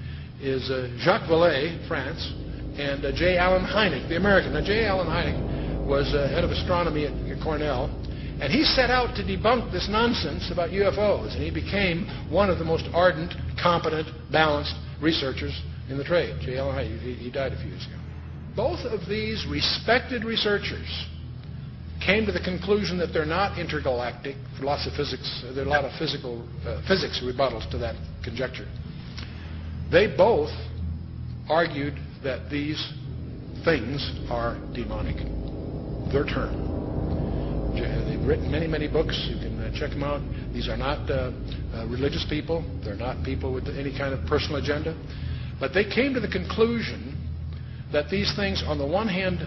is Jacques Vallée, France, and J. Allen Hynek, the American. Now, J. Allen Hynek was head of astronomy at Cornell, and he set out to debunk this nonsense about UFOs, and he became one of the most ardent, competent, balanced researchers in the trade. J. Allen Hynek, he died a few years ago. Both of these respected researchers came to the conclusion that they're not intergalactic. For lots of physics, there are a lot of physics rebuttals to that conjecture. They both argued that these things are demonic. Their term. They've written many, many books. You can check them out. These are not religious people. They're not people with any kind of personal agenda. But they came to the conclusion that these things, on the one hand,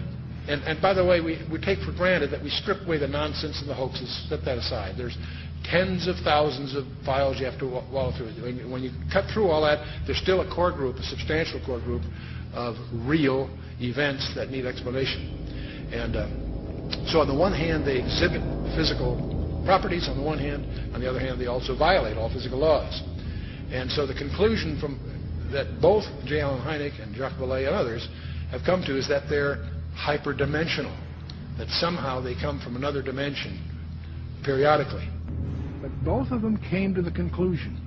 and by the way, we take for granted that we strip away the nonsense and the hoaxes, set that aside. There's tens of thousands of files you have to wallow through. When you cut through all that, there's still a core group, a substantial core group of real events that need explanation. And so on the one hand, they exhibit physical properties on the one hand. On the other hand, they also violate all physical laws. And so the conclusion that both J. Allen Hynek and Jacques Vallée and others have come to is that they're hyperdimensional, that somehow they come from another dimension periodically. But both of them came to the conclusion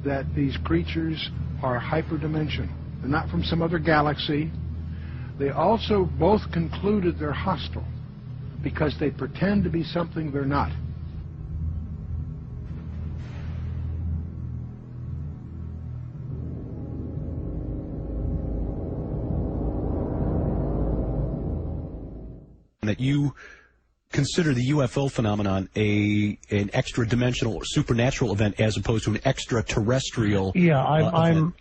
that these creatures are hyperdimensional. They're not from some other galaxy. They also both concluded they're hostile because they pretend to be something they're not. That you consider the UFO phenomenon an extra-dimensional or supernatural event as opposed to an extraterrestrial event.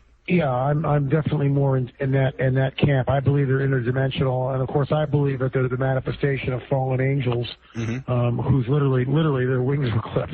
I'm definitely more in that camp. I believe they're interdimensional, and of course I believe that they're the manifestation of fallen angels, whose literally their wings were clipped.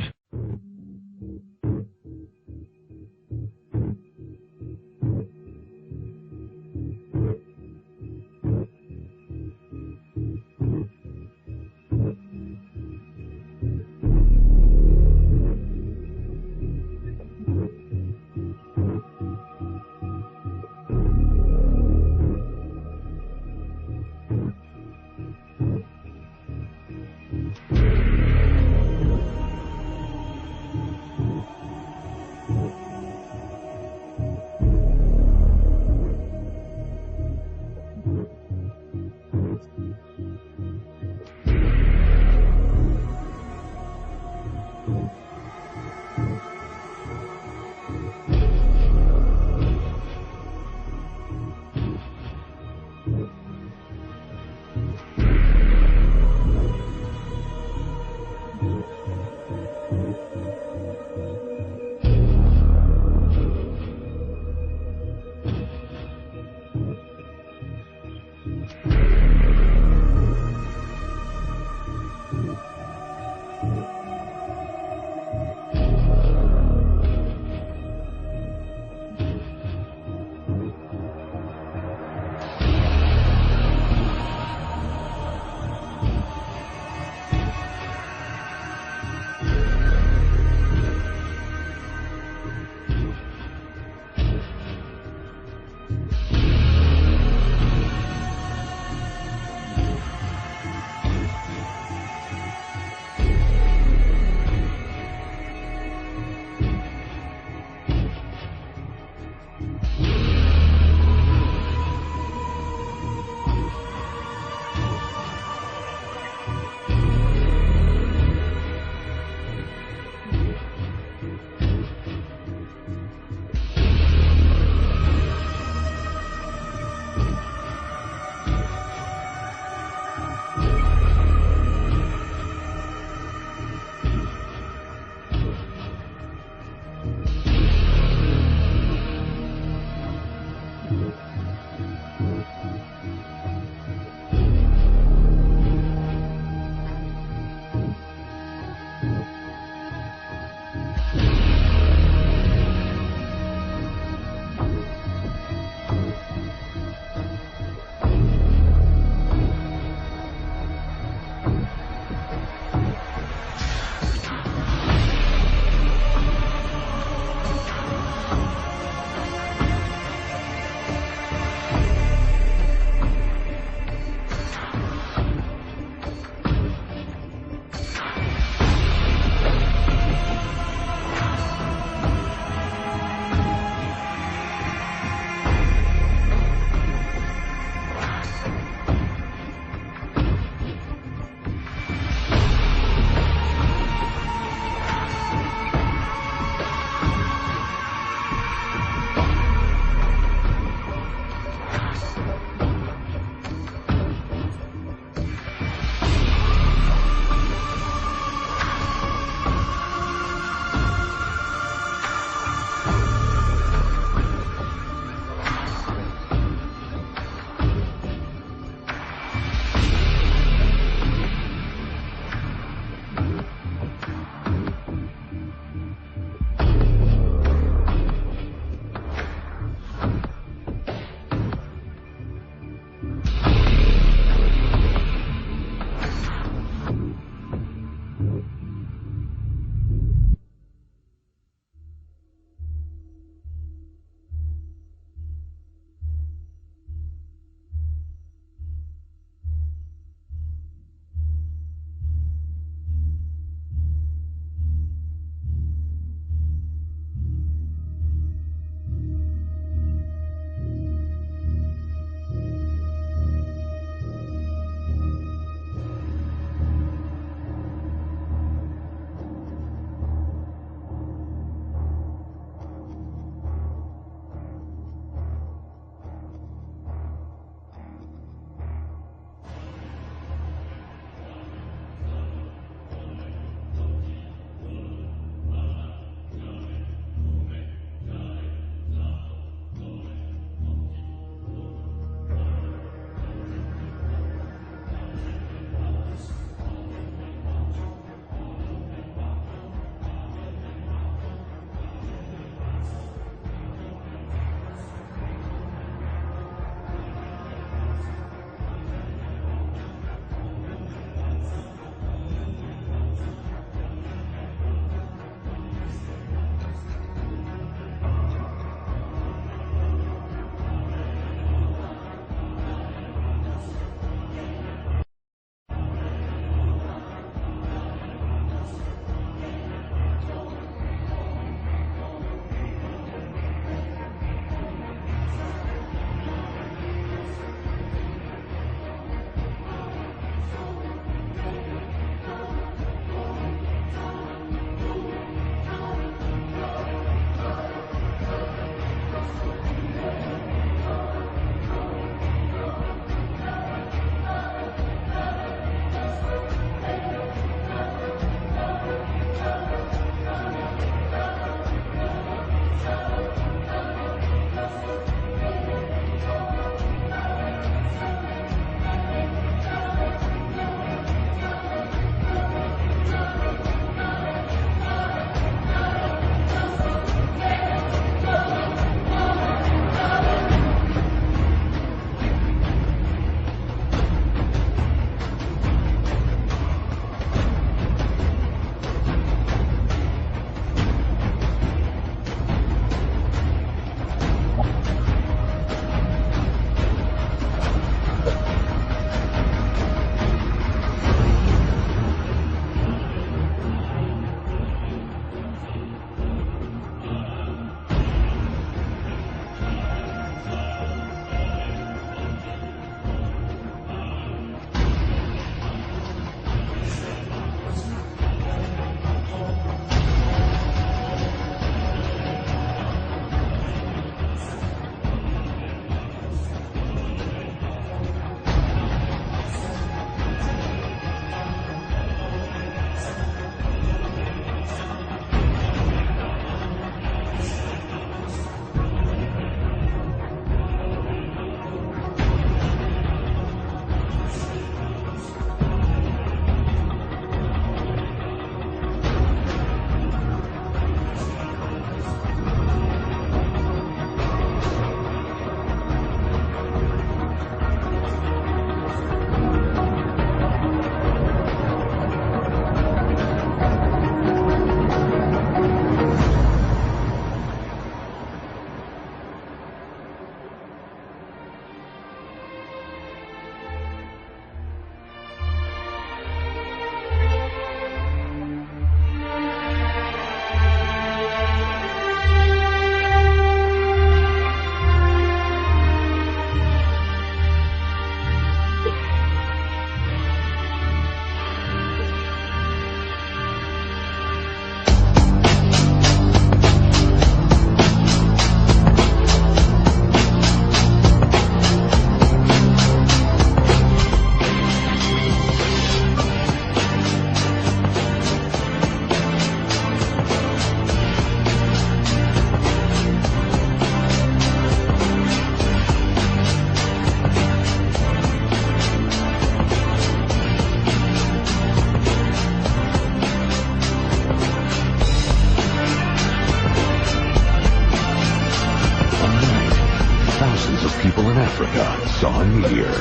people in Africa saw a meteor.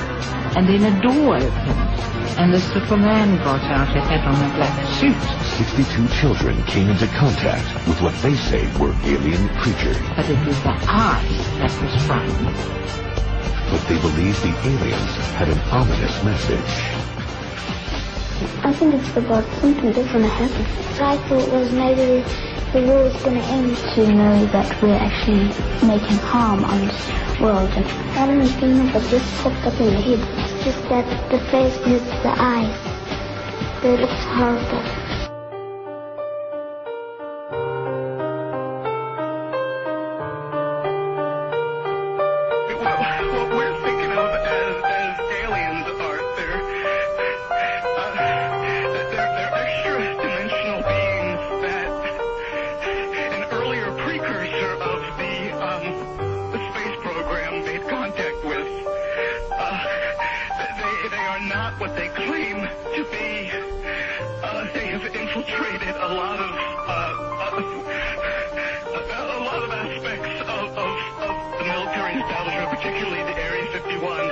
And then a door opened, and this little man got out and had on a black suit. 62 children came into contact with what they say were alien creatures. But it was the eyes that was frightening. But they believed the aliens had an ominous message. I think it's about something different happened. I thought was maybe the war is going to end. To know that we're actually making harm on this world. I don't know, but just popped up in my head. Just that the face with the eyes. They looked horrible. What they claim to be. They have infiltrated a lot of aspects of the military establishment, particularly the Area 51.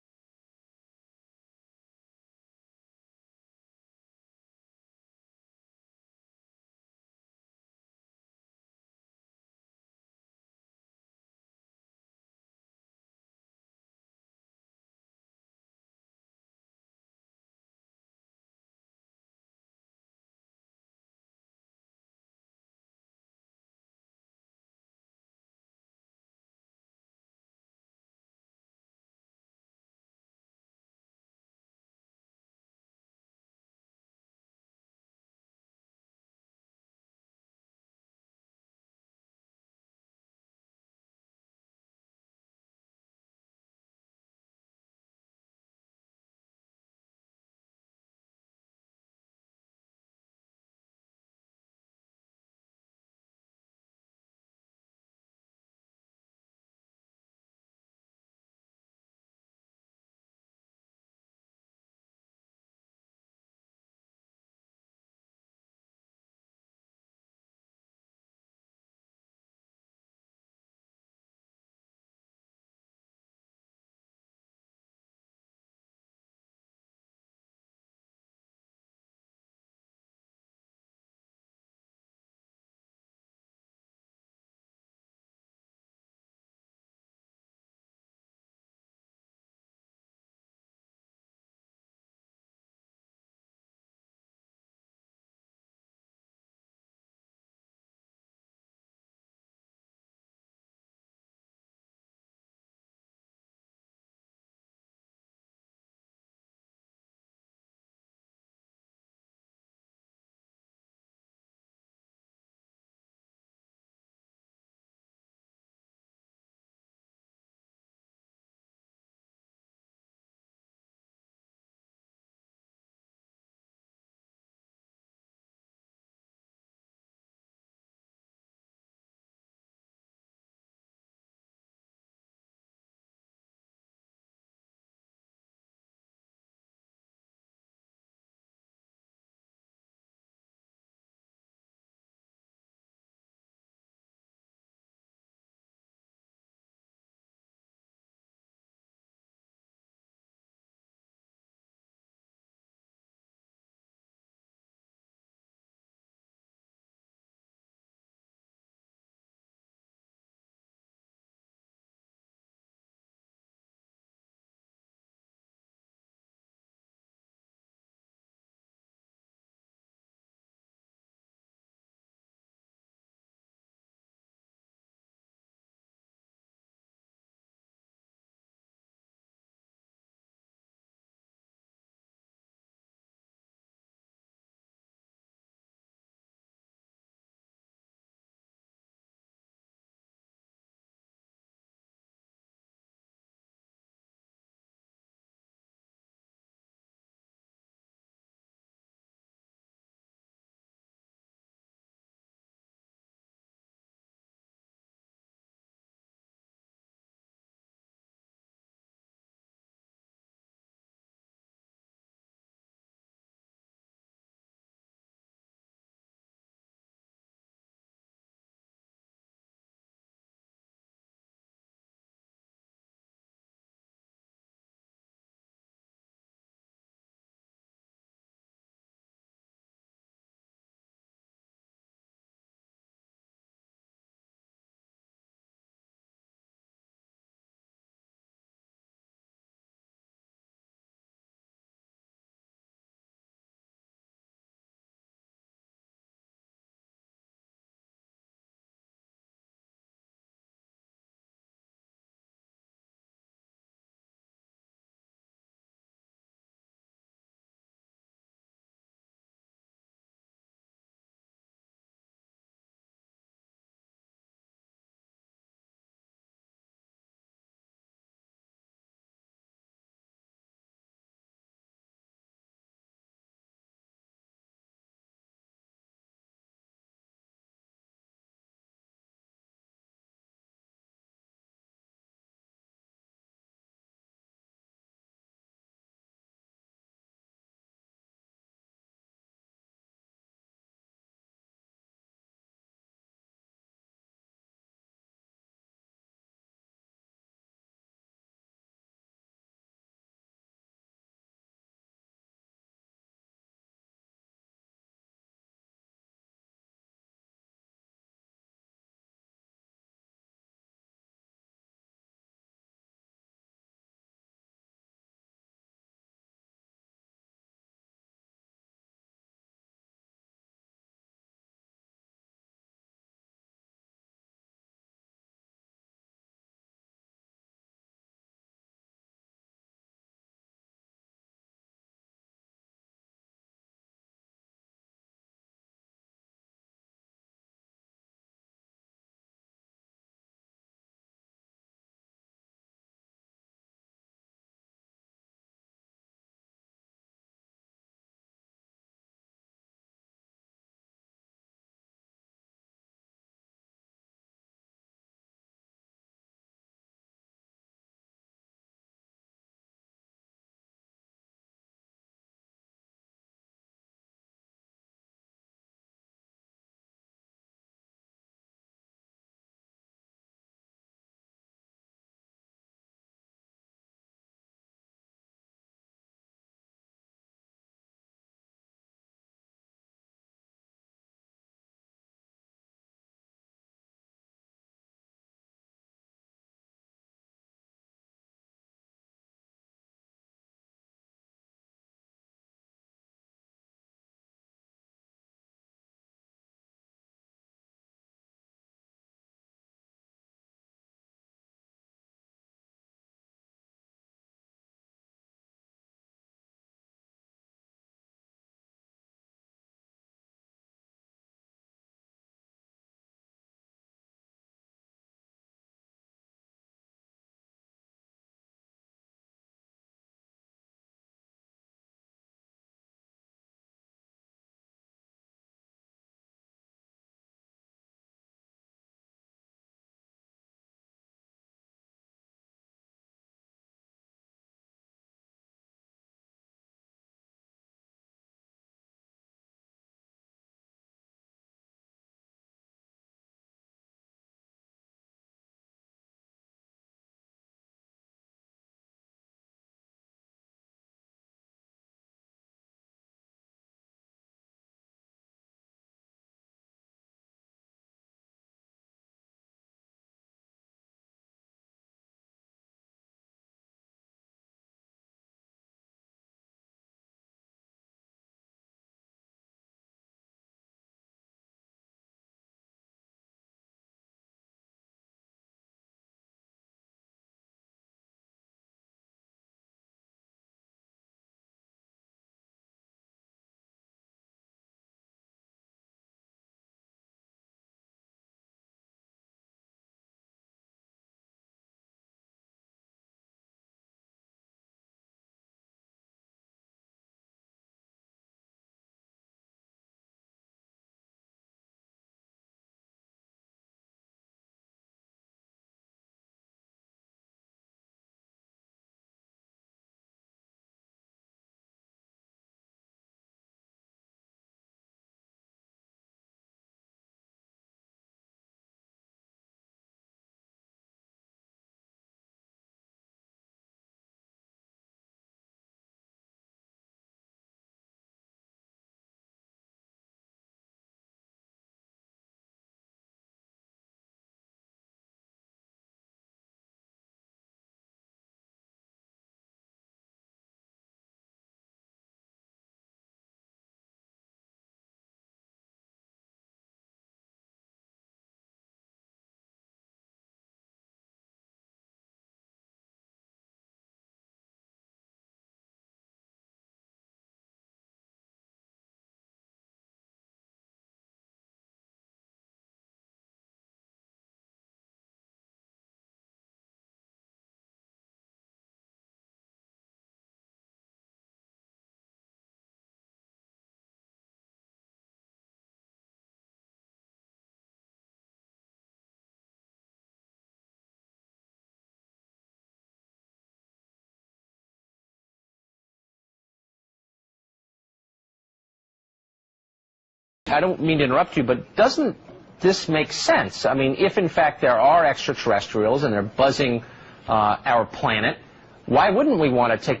I don't mean to interrupt you, but doesn't this make sense? I mean, if in fact there are extraterrestrials and they're buzzing our planet, why wouldn't we want to take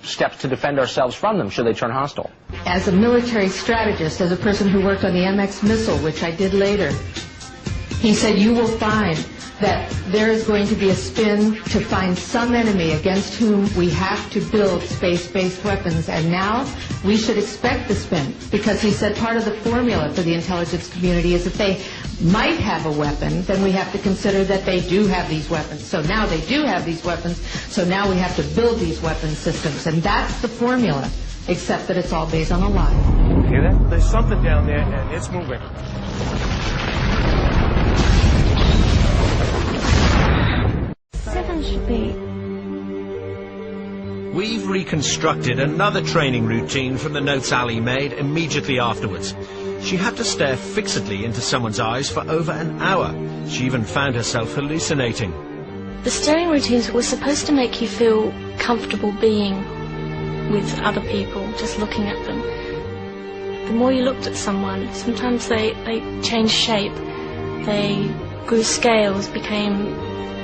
steps to defend ourselves from them should they turn hostile? As a military strategist, as a person who worked on the MX missile, which I did later, he said you will find that there is going to be a spin to find some enemy against whom we have to build space-based weapons, and now we should expect the spin, because he said part of the formula for the intelligence community is if they might have a weapon, then we have to consider that they do have these weapons. So now they do have these weapons, so now we have to build these weapon systems, and that's the formula, except that it's all based on a lie. Hear that? There's something down there, and it's moving. 7 should be. We've reconstructed another training routine from the notes Ali made immediately afterwards. She had to stare fixedly into someone's eyes for over an hour. She even found herself hallucinating. The staring routines were supposed to make you feel comfortable being with other people, just looking at them. The more you looked at someone, sometimes they changed shape. They grew scales, became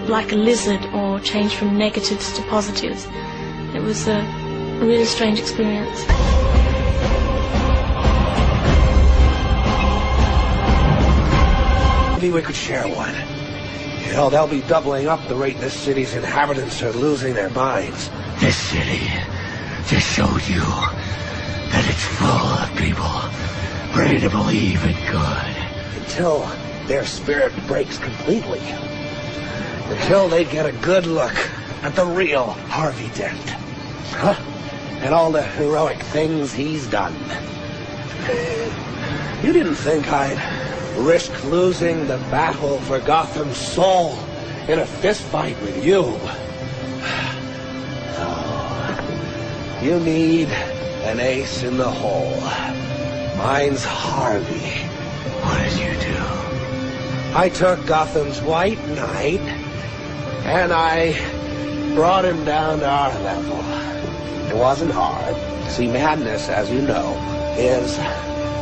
like a lizard, or changed from negatives to positives. It was a really strange experience. Maybe we could share one. You know, they'll be doubling up the rate this city's inhabitants are losing their minds. This city just showed you that it's full of people ready to believe in good. Until their spirit breaks completely. Until they get a good look at the real Harvey Dent. Huh? And all the heroic things he's done. You didn't think I'd risk losing the battle for Gotham's soul in a fistfight with you. No. You need an ace in the hole. Mine's Harvey. What did you do? I took Gotham's White Knight, and I brought him down to our level. It wasn't hard. See, madness, as you know, is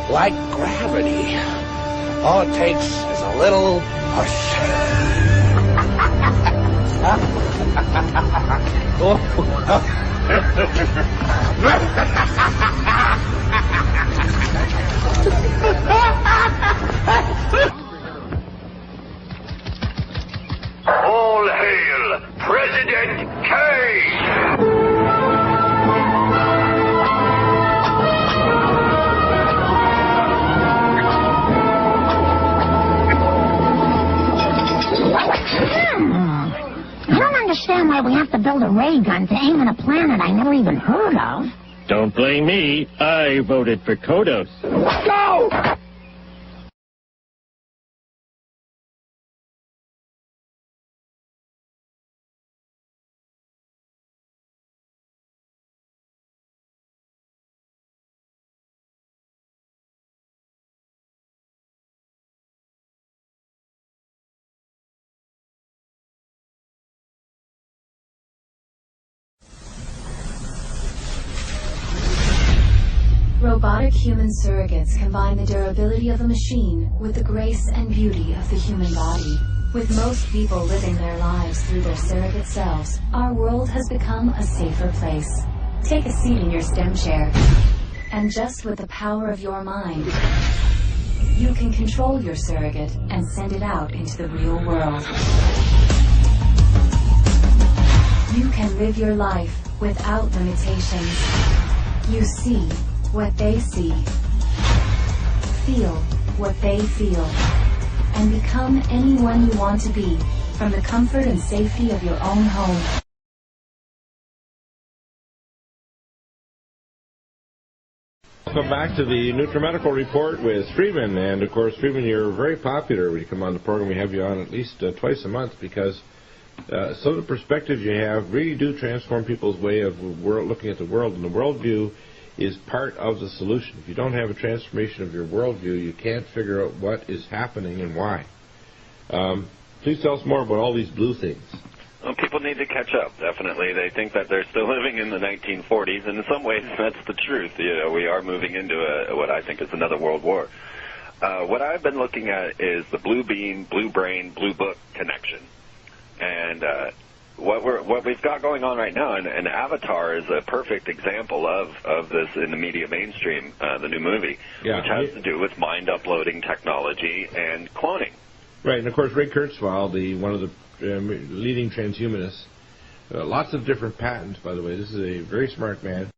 like gravity. All it takes is a little push. All hail President Kane! I don't understand why we have to build a ray gun to aim at a planet I never even heard of. Don't blame me. I voted for Kodos. Go! Robotic human surrogates combine the durability of a machine with the grace and beauty of the human body. With most people living their lives through their surrogate selves, our world has become a safer place. Take a seat in your STEM chair, and just with the power of your mind, you can control your surrogate and send it out into the real world. You can live your life without limitations. You see what they see, feel what they feel, and become anyone you want to be from the comfort and safety of your own home. Welcome back to the NutriMedical Report with Freeman. And of course, Freeman, you're very popular when you come on the program. We have you on at least twice a month because some of the perspectives you have really do transform people's way of looking at the world. And the worldview is part of the solution. If you don't have a transformation of your worldview, you can't figure out what is happening and why. Please tell us more about all these blue things. Well, people need to catch up, definitely. They think that they're still living in the 1940s, and in some ways that's the truth. You know, we are moving into what I think is another world war. What I've been looking at is the blue beam, blue brain, blue book connection. And what we've got going on right now, and Avatar is a perfect example of this in the media mainstream, the new movie, which has to do with mind uploading technology and cloning. Right, and of course Ray Kurzweil, one of the leading transhumanists, lots of different patents, by the way. This is a very smart man.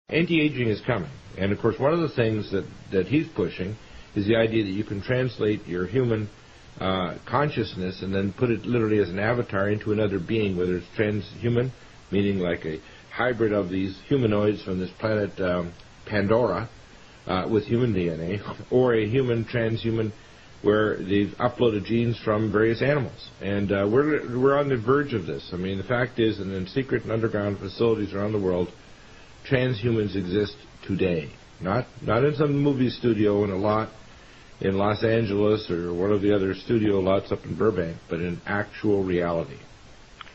Anti-aging is coming, and of course one of the things that he's pushing is the idea that you can translate your human consciousness and then put it literally as an avatar into another being, whether it's transhuman, meaning like a hybrid of these humanoids from this planet Pandora with human DNA, or a human transhuman where they've uploaded genes from various animals. And we're on the verge of this. I mean, the fact is that in secret and underground facilities around the world, transhumans exist today. Not in some movie studio in a lot in Los Angeles or one of the other studio lots up in Burbank, but in actual reality.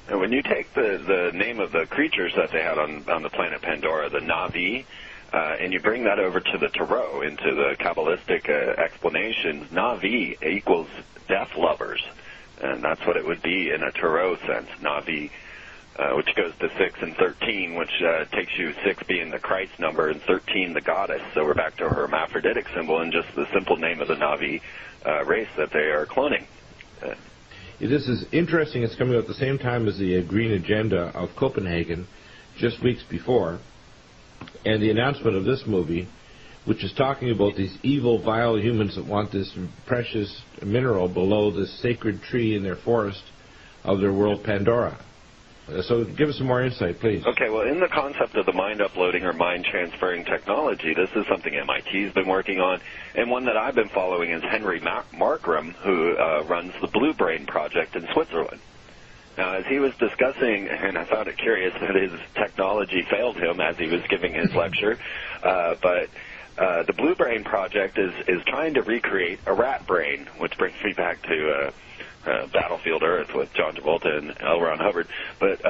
And when you take the name of the creatures that they had on the planet Pandora, the Na'vi, and you bring that over to the Tarot, into the Kabbalistic explanations, Na'vi equals death lovers. And that's what it would be in a Tarot sense, Na'vi, which goes to 6 and 13, which takes you 6 being the Christ number and 13 the goddess. So we're back to a hermaphroditic symbol and just the simple name of the Na'vi race that they are cloning. This is interesting. It's coming out at the same time as the Green Agenda of Copenhagen, just weeks before, and the announcement of this movie, which is talking about these evil, vile humans that want this precious mineral below this sacred tree in their forest of their world Pandora. So give us some more insight, please. Okay, well, in the concept of the mind uploading or mind transferring technology, this is something MIT's been working on, and one that I've been following is Henry Markram, who runs the Blue Brain Project in Switzerland. Now, as he was discussing, and I found it curious that his technology failed him as he was giving his lecture, but the Blue Brain Project is trying to recreate a rat brain, which brings me back to Battlefield Earth with John Travolta and L. Ron Hubbard. But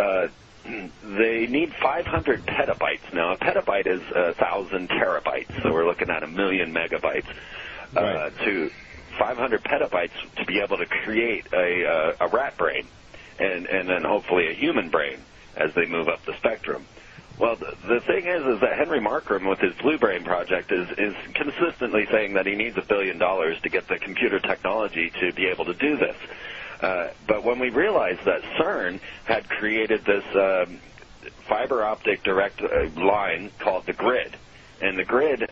they need 500 petabytes. Now, a petabyte is 1,000 terabytes, so we're looking at 1 million megabytes. To 500 petabytes to be able to create a rat brain, and then hopefully a human brain as they move up the spectrum. Well, the thing is that Henry Markram, with his Blue Brain Project, is consistently saying that he needs $1 billion to get the computer technology to be able to do this. But when we realized that CERN had created this fiber optic direct line called the grid, and the grid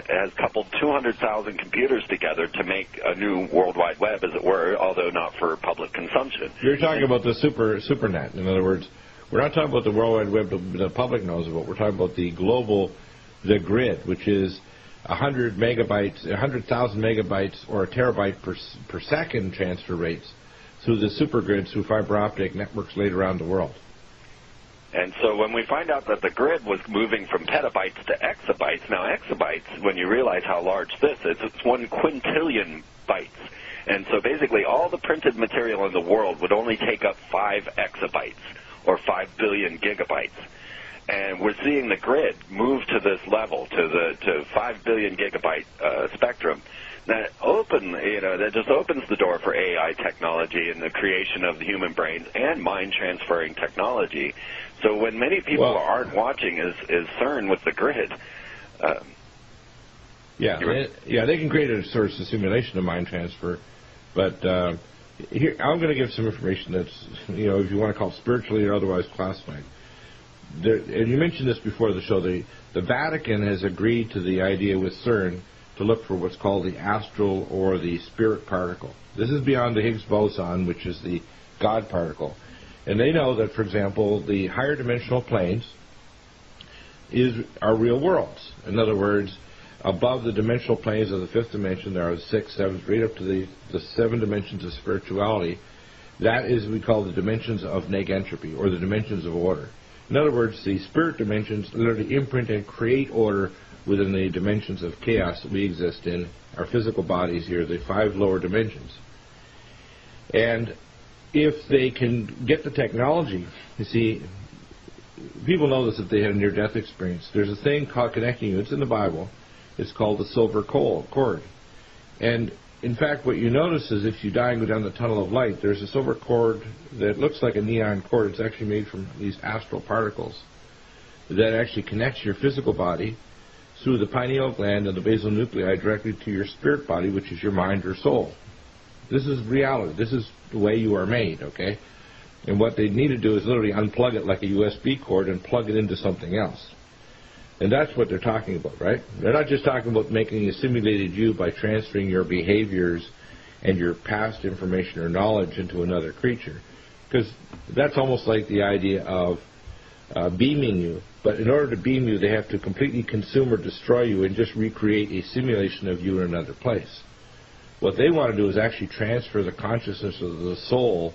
has coupled 200,000 computers together to make a new World Wide Web, as it were, although not for public consumption. You're talking about the SuperNet, in other words. We're not talking about the World Wide Web the public knows about. We're talking about the grid, which is 100 megabytes, 100,000 megabytes or a terabyte per second transfer rates through the supergrid, through fiber optic networks laid around the world. And so when we find out that the grid was moving from petabytes to exabytes, now exabytes, when you realize how large this is, it's 1 quintillion bytes. And so basically all the printed material in the world would only take up 5 exabytes, or 5 billion gigabytes. And we're seeing the grid move to this level, to 5 billion gigabyte spectrum. That just opens the door for AI technology and the creation of the human brains and mind transferring technology. So when many people aren't watching is CERN with the grid. They can create a sort of simulation of mind transfer, but here I'm going to give some information that's, if you want to call it spiritually or otherwise classified. And you mentioned this before the show. The Vatican has agreed to the idea with CERN to look for what's called the astral or the spirit particle. This is beyond the Higgs boson, which is the God particle. And they know that, for example, the higher dimensional planes are real worlds. In other words, above the dimensional planes of the fifth dimension, there are 6, 7, right up to the 7 dimensions of spirituality. That is what we call the dimensions of negentropy, or the dimensions of order. In other words, the spirit dimensions literally imprint and create order within the dimensions of chaos that we exist in, our physical bodies here, the 5 lower dimensions. And if they can get the technology, you see, people know this if they had a near-death experience. There's a thing called connecting you. It's in the Bible. It's called the silver cord. And in fact, what you notice is if you die and go down the tunnel of light, there's a silver cord that looks like a neon cord. It's actually made from these astral particles that actually connects your physical body through the pineal gland and the basal nuclei directly to your spirit body, which is your mind or soul. This is reality. This is the way you are made, okay? And what they need to do is literally unplug it like a USB cord and plug it into something else. And that's what they're talking about, right? They're not just talking about making a simulated you by transferring your behaviors and your past information or knowledge into another creature. Because that's almost like the idea of beaming you. But in order to beam you, they have to completely consume or destroy you and just recreate a simulation of you in another place. What they want to do is actually transfer the consciousness of the soul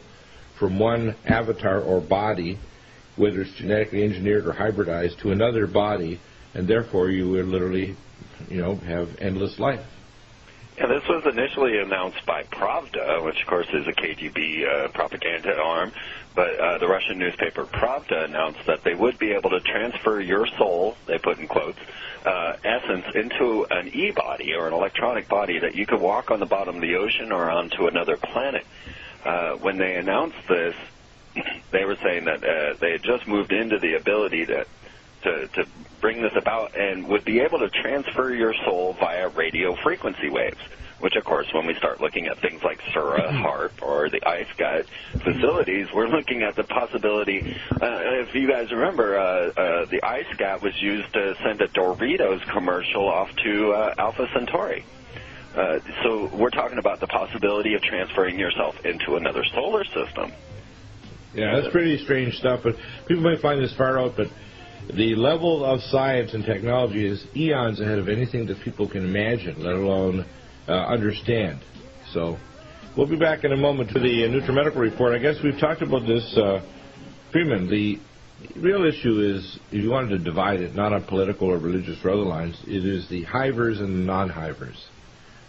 from one avatar or body, whether it's genetically engineered or hybridized, to another body, and therefore you will literally, have endless life. Yeah, this was initially announced by Pravda, which of course is a KGB propaganda arm, but the Russian newspaper Pravda announced that they would be able to transfer your soul, they put in quotes, essence into an e-body or an electronic body that you could walk on the bottom of the ocean or onto another planet. When they announced this, they were saying that they had just moved into the ability to bring this about and would be able to transfer your soul via radio frequency waves, which, of course, when we start looking at things like Sura, HARP, or the ISCAT facilities, we're looking at the possibility, if you guys remember, the ISCAT was used to send a Doritos commercial off to Alpha Centauri. So we're talking about the possibility of transferring yourself into another solar system. Yeah, that's pretty strange stuff, but people may find this far out, but the level of science and technology is eons ahead of anything that people can imagine, let alone understand. So we'll be back in a moment to the NutriMedical Report. I guess we've talked about this, Freeman. The real issue is, if you wanted to divide it, not on political or religious or other lines, it is the hivers and the non-hivers.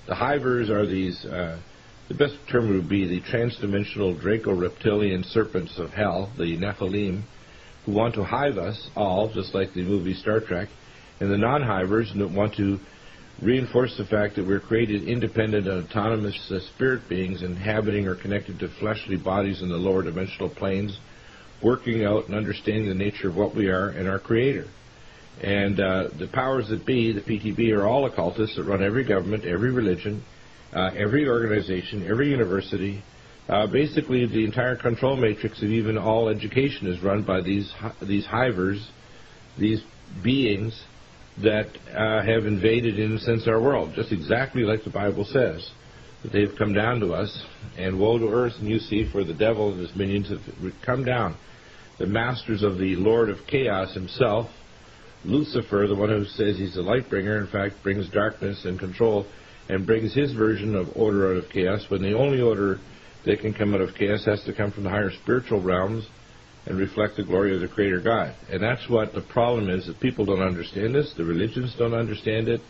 The hivers are these, the best term would be the transdimensional Draco-reptilian serpents of hell, the Nephilim, who want to hive us all, just like the movie Star Trek, and the non-hivers want to reinforce the fact that we're created independent and autonomous spirit beings inhabiting or connected to fleshly bodies in the lower dimensional planes, working out and understanding the nature of what we are and our Creator. And the powers that be, the PTB, are all occultists that run every government, every religion, every organization, every university. Basically, the entire control matrix of even all education is run by these hivers, these beings that have invaded, in a sense, our world, just exactly like the Bible says, that they've come down to us, and woe to earth, and you see, for the devil and his minions have come down. The masters of the Lord of Chaos himself, Lucifer, the one who says he's the light bringer, in fact, brings darkness and control, and brings his version of order out of chaos, when the only order that can come out of chaos has to come from the higher spiritual realms and reflect the glory of the Creator God. And that's what the problem is, that people don't understand this. The religions don't understand it.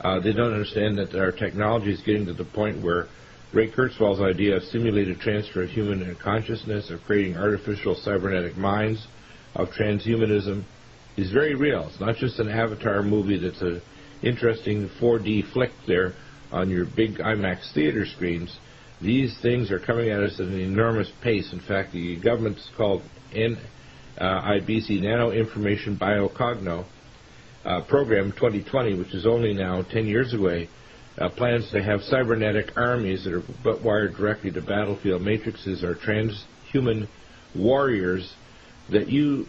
They don't understand that our technology is getting to the point where Ray Kurzweil's idea of simulated transfer of human consciousness, of creating artificial cybernetic minds, of transhumanism, is very real. It's not just an Avatar movie that's an interesting 4D flick there on your big IMAX theater screens. These things are coming at us at an enormous pace. In fact, the government's called NIBC, Nano Information Biocogno Program 2020, which is only now 10 years away, plans to have cybernetic armies that are wired directly to battlefield matrices, or transhuman warriors that you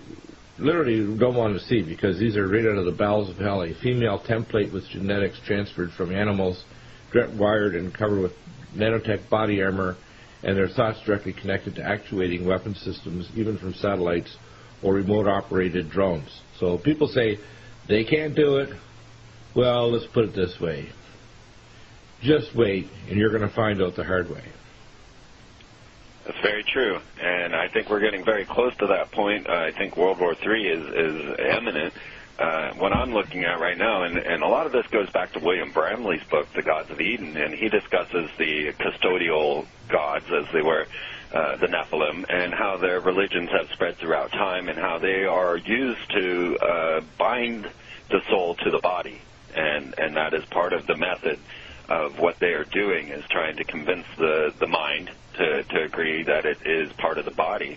literally don't want to see, because these are right out of the bowels of hell. A female template with genetics transferred from animals, wired and covered with nanotech body armor, and their thoughts directly connected to actuating weapon systems, even from satellites or remote-operated drones. So people say they can't do it. Well, let's put it this way. Just wait, and you're going to find out the hard way. That's very true, and I think we're getting very close to that point. I think World War III is imminent. What I'm looking at right now, and a lot of this goes back to William Bramley's book, The Gods of Eden, and he discusses the custodial gods, as they were, the Nephilim, and how their religions have spread throughout time, and how they are used to bind the soul to the body. and that is part of the method of what they are doing, is trying to convince the mind to agree that it is part of the body.